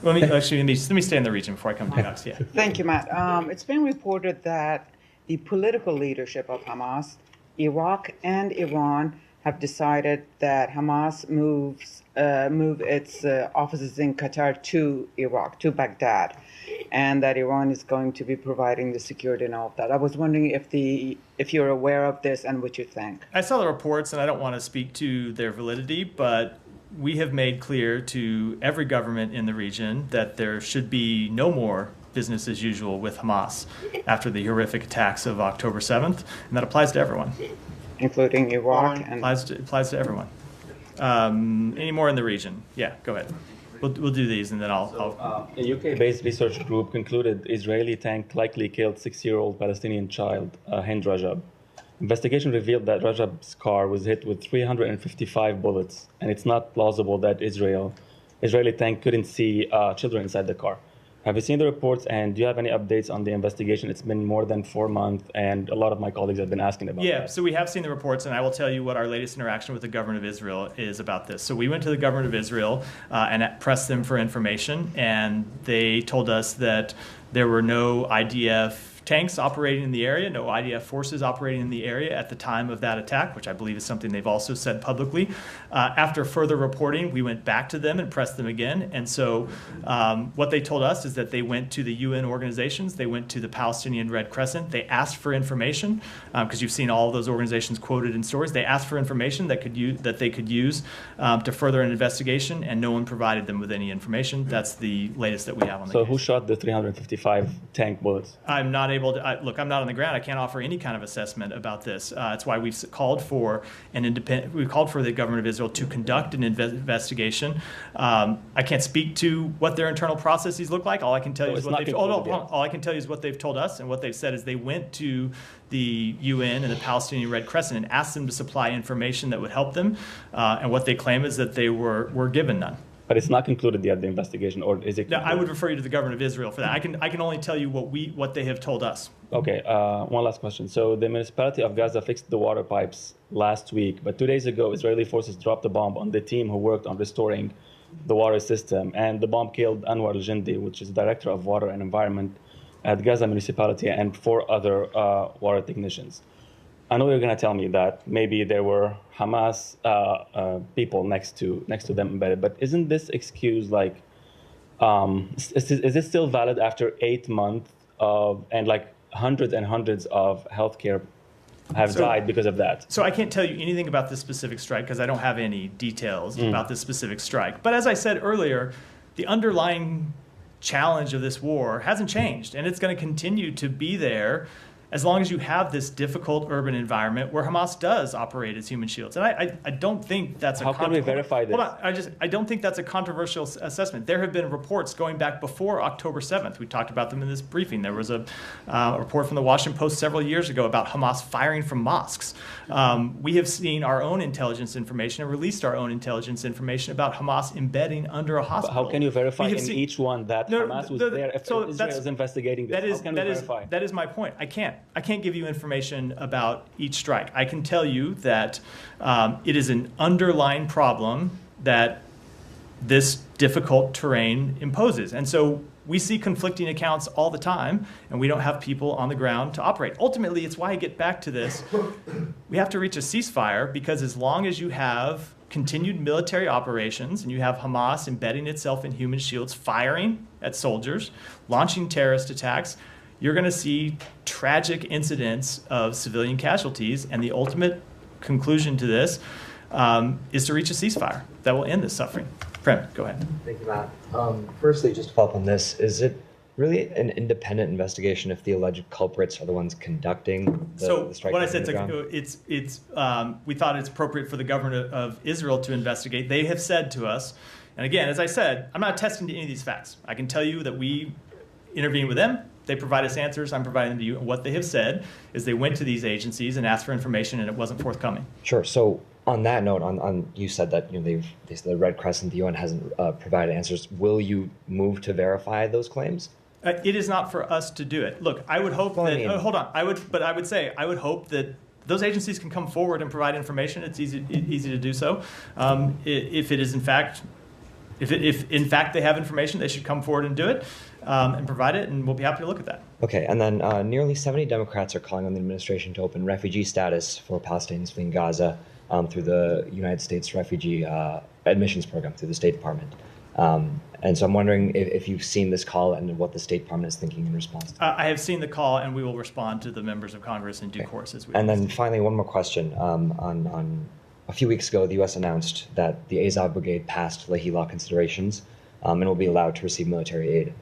Let me stay in the region before I come to Alex. Yeah. Thank you, Matt. It's been reported that the political leadership of Hamas, Iraq and Iran, have decided that Hamas move its offices in Qatar to Iraq, to Baghdad, and that Iran is going to be providing the security and all of that. I was wondering if you're aware of this and what you think. I saw the reports, and I don't want to speak to their validity, but we have made clear to every government in the region that there should be no more business as usual with Hamas after the horrific attacks of October 7th, and that applies to everyone. Including Iraq? And applies to everyone. Any more in the region? Yeah, go ahead. We'll do these, and then I'll A UK-based research group concluded Israeli tank likely killed 6-year-old Palestinian child, Hind Rajab. Investigation revealed that Rajab's car was hit with 355 bullets, and it's not plausible that Israeli tank couldn't see children inside the car. Have you seen the reports, and do you have any updates on the investigation? It's been more than 4 months, and a lot of my colleagues have been asking about that. Yeah, so we have seen the reports, and I will tell you what our latest interaction with the government of Israel is about this. So we went to the government of Israel and pressed them for information, and they told us that there were no IDF tanks operating in the area, no IDF forces operating in the area at the time of that attack, which I believe is something they've also said publicly. After further reporting, we went back to them and pressed them again. And so what they told us is that they went to the UN organizations, they went to the Palestinian Red Crescent, they asked for information, because you've seen all of those organizations quoted in stories. They asked for information that they could use to further an investigation, and no one provided them with any information. That's the latest that we have on the So case. who shot the 355 tank bullets? I'm not able to, look, I'm not on the ground. I can't offer any kind of assessment about this. That's why we've called for we've called for the government of Israel to conduct an investigation. I can't speak to what their internal processes look like. All I can tell you is what they've all I can tell you is what they've told us, and what they've said is they went to the UN and the Palestinian Red Crescent and asked them to supply information that would help them. And what they claim is that they were given none. But it's not concluded yet, the investigation, or is it? No, I would refer you to the government of Israel for that. I can only tell you what they have told us. Okay, one last question. So the municipality of Gaza fixed the water pipes last week, but 2 days ago, Israeli forces dropped a bomb on the team who worked on restoring the water system, and the bomb killed Anwar al-Jindi, which is director of water and environment at Gaza municipality, and 4 other water technicians. I know you're going to tell me that maybe there were Hamas people next to them embedded, but isn't this excuse like, is it still valid after 8 months of, and like hundreds and hundreds of healthcare have died because of that? So I can't tell you anything about this specific strike because I don't have any details about this specific strike. But as I said earlier, the underlying challenge of this war hasn't changed, and it's going to continue to be there as long as you have this difficult urban environment where Hamas does operate as human shields. And I don't think that's How can we verify this? Hold on, I don't think that's a controversial assessment. There have been reports going back before October 7th. We talked about them in this briefing. There was a report from the Washington Post several years ago about Hamas firing from mosques. We have seen our own intelligence information and released our own intelligence information about Hamas embedding under a hospital. But how can you verify in each one that Hamas was there if Israel is investigating this? How can we verify? That is my point. I can't give you information about each strike. I can tell you that it is an underlying problem that this difficult terrain imposes. And so we see conflicting accounts all the time, and we don't have people on the ground to operate. Ultimately, it's why I get back to this. We have to reach a ceasefire, because as long as you have continued military operations and you have Hamas embedding itself in human shields, firing at soldiers, launching terrorist attacks, you're going to see tragic incidents of civilian casualties, and the ultimate conclusion to this is to reach a ceasefire that will end this suffering. Prem, go ahead. Thank you, Matt. Firstly, just to follow up on this, is it really an independent investigation if the alleged culprits are the ones conducting the strike? What I said is we thought it's appropriate for the government of Israel to investigate. They have said to us, and again, as I said, I'm not attesting to any of these facts. I can tell you that we intervene with them. They provide us answers. I'm providing them to you. And what they have said is they went to these agencies and asked for information, and it wasn't forthcoming. Sure. So on that note, on you said that the Red Crescent, the UN hasn't provided answers. Will you move to verify those claims? It is not for us to do it. Look, I would hope that. Hold on. I would hope that those agencies can come forward and provide information. It's easy to do so. If it is in fact. If in fact they have information, they should come forward and do it and provide it, and we'll be happy to look at that. Okay, and then nearly 70 Democrats are calling on the administration to open refugee status for Palestinians fleeing Gaza through the United States Refugee Admissions Program through the State Department. And so I'm wondering if you've seen this call and what the State Department is thinking in response. I have seen the call, and we will respond to the members of Congress in due course. And then finally, one more question on a few weeks ago, the U.S. announced that the Azov Brigade passed Leahy Law considerations and will be allowed to receive military aid.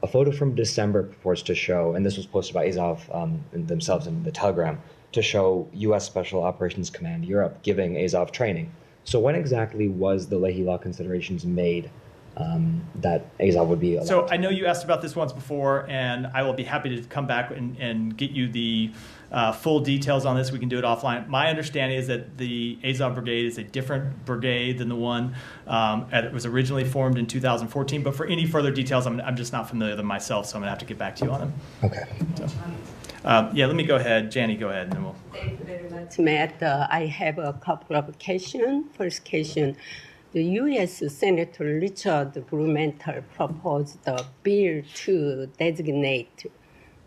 A photo from December purports to show, and this was posted by Azov themselves in the Telegram, to show U.S. Special Operations Command Europe giving Azov training. So when exactly was the Leahy Law considerations made that Azov would be allowed? So I know you asked about this once before, and I will be happy to come back and get you the full details on this. We can do it offline. My understanding is that the Azov Brigade is a different brigade than the one that was originally formed in 2014. But for any further details, I'm just not familiar with them myself, so I'm going to have to get back to you on them. Okay. So, let me go ahead. Janie, go ahead, and then we'll. Thank you very much, Matt. I have a couple of questions. First question. The U.S. Senator Richard Blumenthal proposed a bill to designate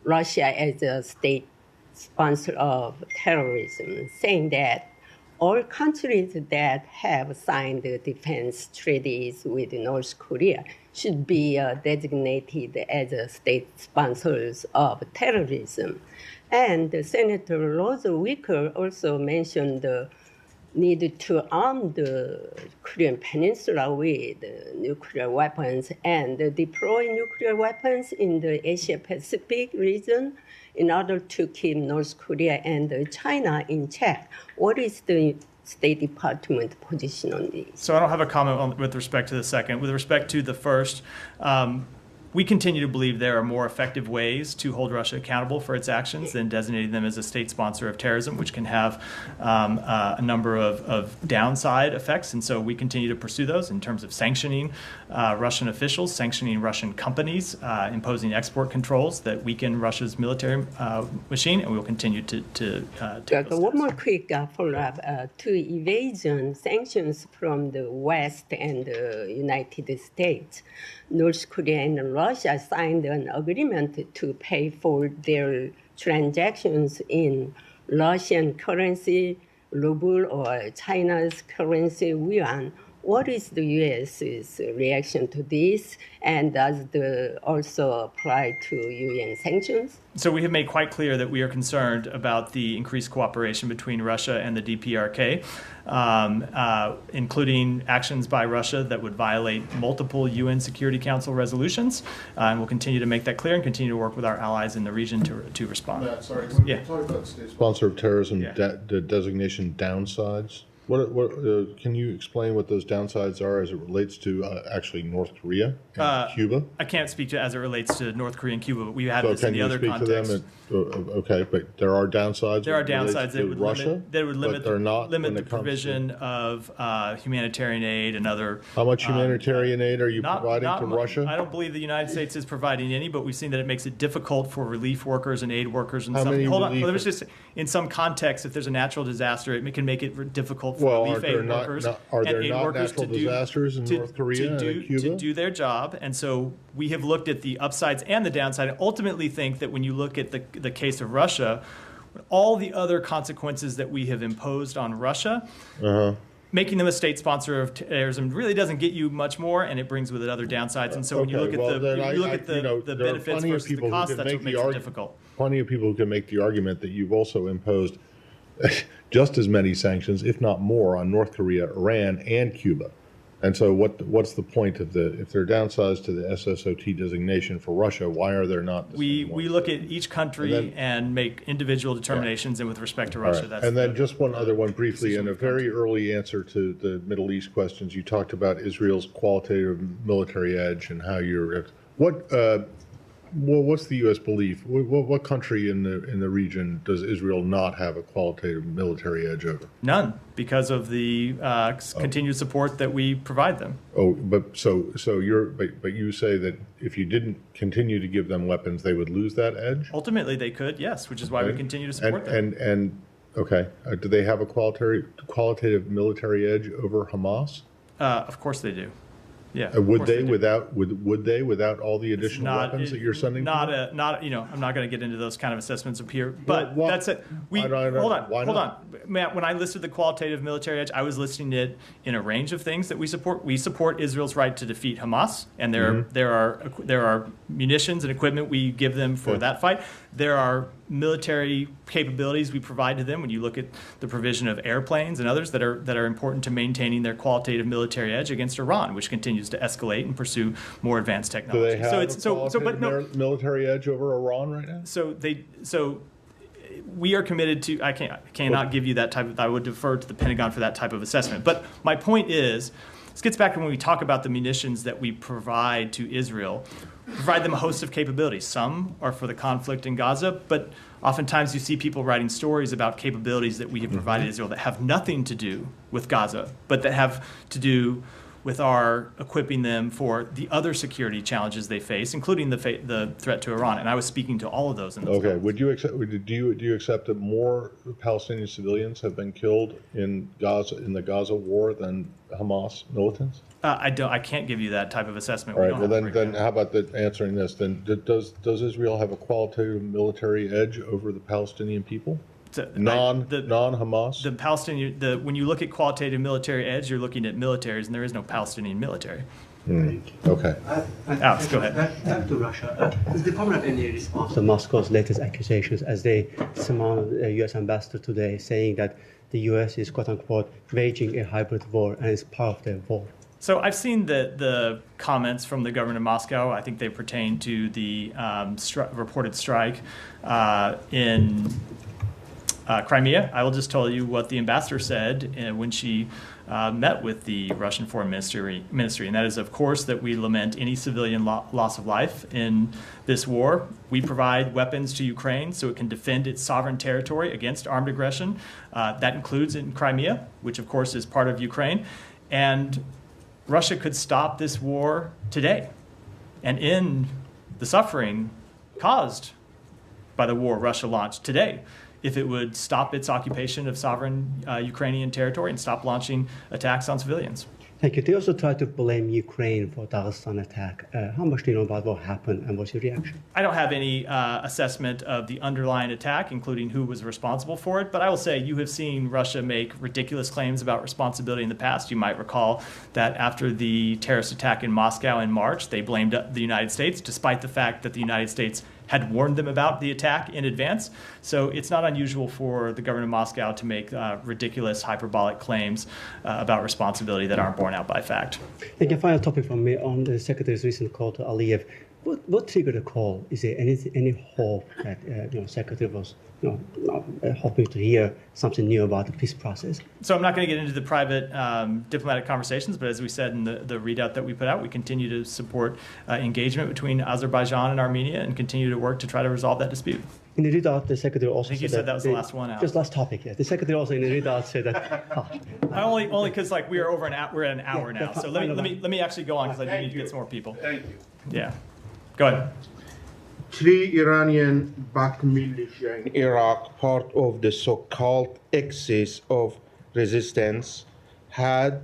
Russia as a state sponsor of terrorism, saying that all countries that have signed defense treaties with North Korea should be designated as state sponsors of terrorism. And Senator Rosa Wicker also mentioned the need to arm the Korean Peninsula with nuclear weapons and deploy nuclear weapons in the Asia-Pacific region in order to keep North Korea and China in check. What is the State Department position on this? So I don't have a comment with respect to the second. With respect to the first, we continue to believe there are more effective ways to hold Russia accountable for its actions than designating them as a state sponsor of terrorism, which can have a number of downside effects. And so we continue to pursue those in terms of sanctioning Russian officials, sanctioning Russian companies, imposing export controls that weaken Russia's military machine, and we will continue to take those one more quick follow-up to evasion sanctions from the West and the United States. North Korea and Russia signed an agreement to pay for their transactions in Russian currency, ruble, or China's currency, yuan. What is the U.S.'s reaction to this, and does it also apply to UN sanctions? So we have made quite clear that we are concerned about the increased cooperation between Russia and the DPRK, including actions by Russia that would violate multiple UN Security Council resolutions. And we'll continue to make that clear and continue to work with our allies in the region to respond. Matt, sorry, Yeah. talk about state sponsor of terrorism the designation downsides. What can you explain what those downsides are as it relates to actually North Korea and Cuba? I can't speak to as it relates to North Korea and Cuba, but we've had this in the other context. Okay, but there are downsides. There are downsides that would Russia, limit the provision to of humanitarian aid and other. How much humanitarian aid are you providing to Russia? I don't believe the United States is providing any, but we've seen that it makes it difficult for relief workers and aid workers. And let me just in some contexts, if there's a natural disaster, it can make it difficult for relief aid workers and aid workers to do their job. And so we have looked at the upsides and the downside, and ultimately think that when you look at the case of Russia, all the other consequences that we have imposed on Russia, making them a state sponsor of terrorism really doesn't get you much more, and it brings with it other downsides. And so when you look at the benefits versus the costs, that's what makes it difficult. Plenty of people who can make the argument that you've also imposed just as many sanctions, if not more, on North Korea, Iran, and Cuba. And so what's the point of if there are downsides to the SSOT designation for Russia, why are there not? We look at each country and make individual determinations, and with respect to Russia, that's and then just one other one briefly. In a very early answer to the Middle East questions, you talked about Israel's qualitative military edge and how what's the U.S. belief? What country in the region does Israel not have a qualitative military edge over? None, because of the continued support that we provide them. Oh, but you say that if you didn't continue to give them weapons, they would lose that edge? Ultimately, they could, yes, which is why we continue to support them. Do they have a qualitative military edge over Hamas? Of course they do. Yeah. Would they without all the additional weapons that you're sending? I'm not going to get into those kind of assessments up here. But that's it. Hold on, Matt. When I listed the qualitative military edge, I was listing it in a range of things that we support. We support Israel's right to defeat Hamas, and there are munitions and equipment we give them for that fight. There are military capabilities we provide to them when you look at the provision of airplanes and others that are important to maintaining their qualitative military edge against Iran, which continues to escalate and pursue more advanced technology. Do they have military edge over Iran right now? So we are committed to. I cannot give you that type of. I would defer to the Pentagon for that type of assessment. But my point is, this gets back to when we talk about the munitions that we provide to Israel. We provide them a host of capabilities. Some are for the conflict in Gaza, but oftentimes you see people writing stories about capabilities that we have provided Israel that have nothing to do with Gaza, but that have to do with our equipping them for the other security challenges they face, including the threat to Iran. And I was speaking to all of those in those Okay. comments. Would you accept? Do you accept that more Palestinian civilians have been killed in the Gaza war than Hamas militants? I can't give you that type of assessment. All We right. don't Well, have a then breakdown. how about answering this? Then does Israel have a qualitative military edge over the Palestinian people? Non-Hamas? The Palestinian, when you look at qualitative military edge, you're looking at militaries, and there is no Palestinian military. Okay. Alex, go ahead. Back to Russia. Does the Department have any response to Moscow's latest accusations as they summoned a U.S. ambassador today saying that the U.S. is, quote unquote, waging a hybrid war and is part of the war? So I've seen the comments from the government of Moscow. I think they pertain to the reported strike in Crimea. I will just tell you what the ambassador said when she met with the Russian Foreign Ministry, and that is, of course, that we lament any civilian loss of life in this war. We provide weapons to Ukraine so it can defend its sovereign territory against armed aggression. That includes in Crimea, which, of course, is part of Ukraine. And Russia could stop this war today and end the suffering caused by the war Russia launched today if it would stop its occupation of sovereign Ukrainian territory and stop launching attacks on civilians. Thank you. They also tried to blame Ukraine for Dagestan attack. How much do you know about what happened and what's your reaction? I don't have any assessment of the underlying attack, including who was responsible for it, but I will say you have seen Russia make ridiculous claims about responsibility in the past. You might recall that after the terrorist attack in Moscow in March, they blamed the United States, despite the fact that the United States had warned them about the attack in advance. So it's not unusual for the government of Moscow to make ridiculous, hyperbolic claims about responsibility that aren't borne out by fact. And a final topic from me on the Secretary's recent call to Aliyev. What triggered the call? Is there any hope that Secretary was hoping to hear something new about the peace process? So I'm not going to get into the private diplomatic conversations, but as we said in the readout that we put out, we continue to support engagement between Azerbaijan and Armenia and continue to work to try to resolve that dispute. In the readout, the Secretary also I think you said that was the last one out. Just last topic, yeah. The Secretary also in the readout said that. Only because we're at an hour now. So let me actually go on because I do need to get some more people. Thank you. Yeah. Go ahead. 3 Iranian-backed militia in Iraq, part of the so-called axis of resistance, have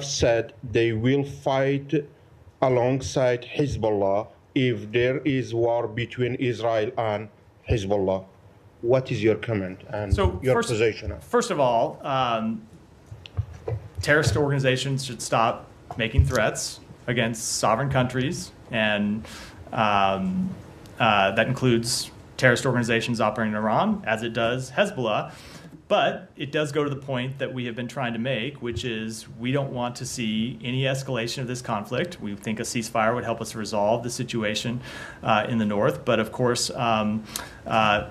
said they will fight alongside Hezbollah if there is war between Israel and Hezbollah. What is your comment and your position? First of all, terrorist organizations should stop making threats against sovereign countries, and that includes terrorist organizations operating in Iran, as it does Hezbollah. But it does go to the point that we have been trying to make, which is we don't want to see any escalation of this conflict. We think a ceasefire would help us resolve the situation in the north. But of course, terrorist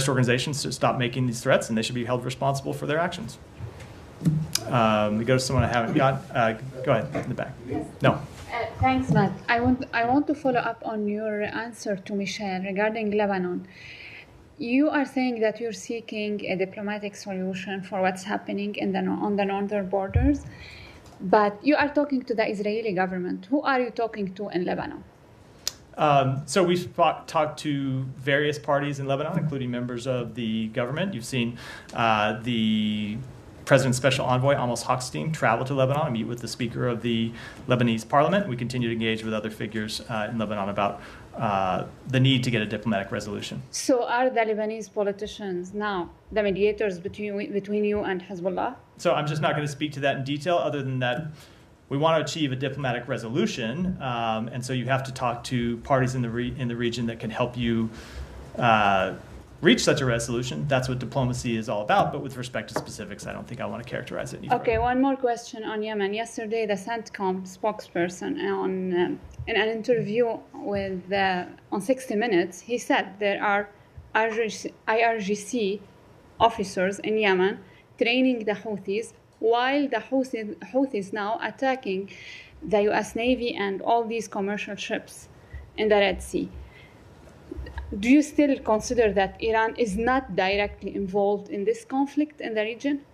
organizations should stop making these threats, and they should be held responsible for their actions. We go to someone I haven't got. Go ahead, in the back. No. Thanks, Matt. I want to follow up on your answer to Michelle regarding Lebanon. You are saying that you're seeking a diplomatic solution for what's happening on the northern borders, but you are talking to the Israeli government. Who are you talking to in Lebanon? So we've talked to various parties in Lebanon, including members of the government. You've seen the President's Special Envoy, Amos Hochstein, travel to Lebanon and meet with the Speaker of the Lebanese Parliament. We continue to engage with other figures in Lebanon about the need to get a diplomatic resolution. So are the Lebanese politicians now the mediators between you and Hezbollah? So I'm just not going to speak to that in detail, other than that we want to achieve a diplomatic resolution, and so you have to talk to parties in the region that can help you reach such a resolution. That's what diplomacy is all about, but with respect to specifics, I don't think I want to characterize it any further. Okay, one more question on Yemen. Yesterday, the CENTCOM spokesperson in an interview with on 60 Minutes, he said there are IRGC officers in Yemen training the Houthis, while the Houthis now attacking the U.S. Navy and all these commercial ships in the Red Sea. Do you still consider that Iran is not directly involved in this conflict in the region?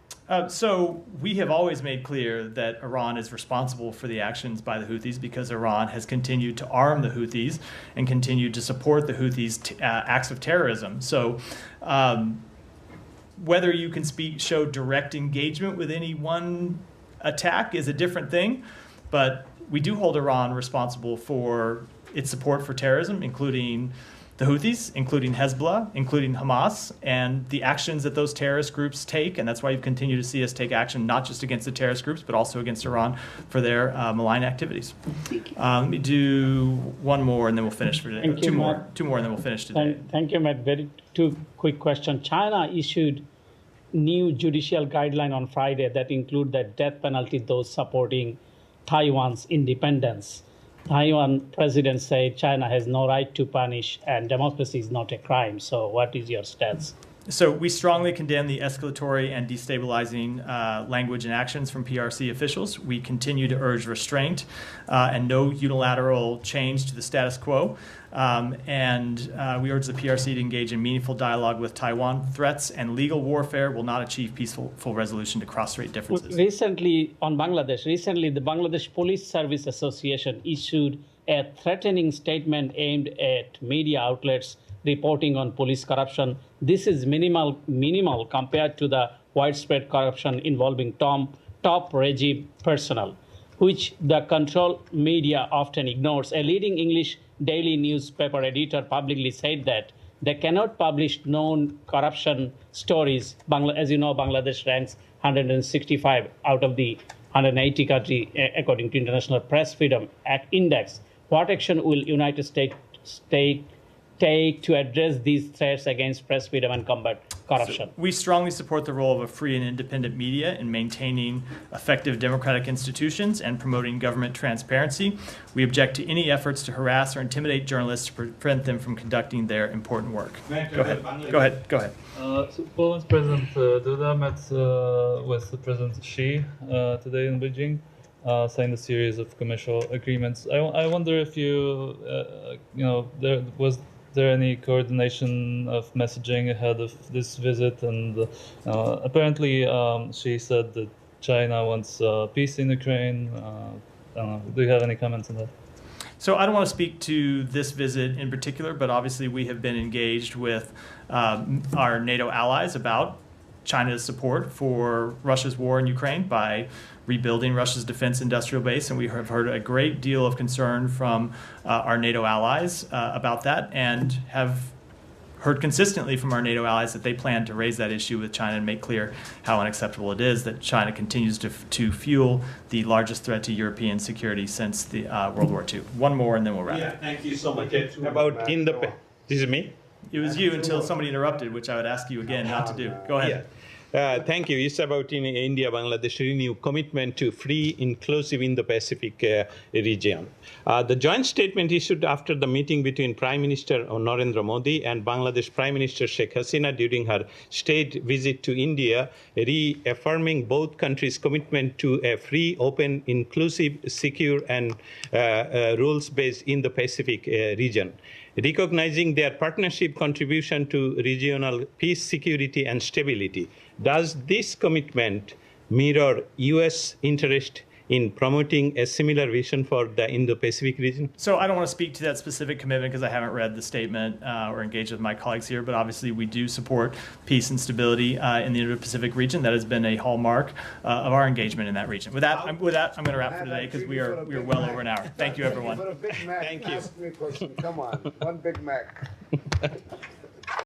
So we have always made clear that Iran is responsible for the actions by the Houthis because Iran has continued to arm the Houthis and continued to support the Houthis' acts of terrorism. So whether you can show direct engagement with any one attack is a different thing, but we do hold Iran responsible for its support for terrorism, including the Houthis, including Hezbollah, including Hamas, and the actions that those terrorist groups take. And that's why you continue to see us take action, not just against the terrorist groups, but also against Iran for their malign activities. Let me do one more, and then we'll finish for today. Two more, and then we'll finish today. Thank you, Matt. Two quick questions. China issued new judicial guideline on Friday that include the death penalty those supporting Taiwan's independence. Taiwan president said China has no right to punish and democracy is not a crime. So what is your stance? So we strongly condemn the escalatory and destabilizing language and actions from PRC officials. We continue to urge restraint and no unilateral change to the status quo. And we urge the PRC to engage in meaningful dialogue with Taiwan. Threats and legal warfare will not achieve peaceful resolution to cross-strait differences. Recently, the Bangladesh Police Service Association issued a threatening statement aimed at media outlets reporting on police corruption. This is minimal compared to the widespread corruption involving top regime personnel, which the control media often ignores. A leading English daily newspaper editor publicly said that they cannot publish known corruption stories. As you know, Bangladesh ranks 165 out of the 180 countries according to International Press Freedom Index. What action will United States take to address these threats against press freedom and combat corruption? So we strongly support the role of a free and independent media in maintaining effective democratic institutions and promoting government transparency. We object to any efforts to harass or intimidate journalists to prevent them from conducting their important work. Go ahead. So Poland's President Duda met with President Xi today in Beijing. Signed a series of commercial agreements. I wonder if there any coordination of messaging ahead of this visit? And apparently she said that China wants peace in Ukraine. Do you have any comments on that? So I don't want to speak to this visit in particular, but obviously we have been engaged with our NATO allies about China's support for Russia's war in Ukraine by rebuilding Russia's defense industrial base, and we have heard a great deal of concern from our NATO allies about that, and have heard consistently from our NATO allies that they plan to raise that issue with China and make clear how unacceptable it is that China continues to fuel the largest threat to European security since the World War II. One more, and then we'll wrap. Yeah, thank you so much. About independence. This is me? It was you until somebody interrupted, which I would ask you again not to do. Go ahead. Yeah. Thank you. It's about India-Bangladesh renewed commitment to free, inclusive Indo-Pacific region. The joint statement issued after the meeting between Prime Minister Narendra Modi and Bangladesh Prime Minister Sheikh Hasina during her state visit to India, reaffirming both countries' commitment to a free, open, inclusive, secure, and rules-based Indo-Pacific region, recognizing their partnership contribution to regional peace, security, and stability. Does this commitment mirror U.S. interest in promoting a similar vision for the Indo-Pacific region? So I don't want to speak to that specific commitment because I haven't read the statement or engaged with my colleagues here, but obviously we do support peace and stability in the Indo-Pacific region. That has been a hallmark of our engagement in that region. With that, I'm going to wrap for today because we are well over an hour. Thank you, everyone. Thank you. Ask me a question. Come on, one Big Mac.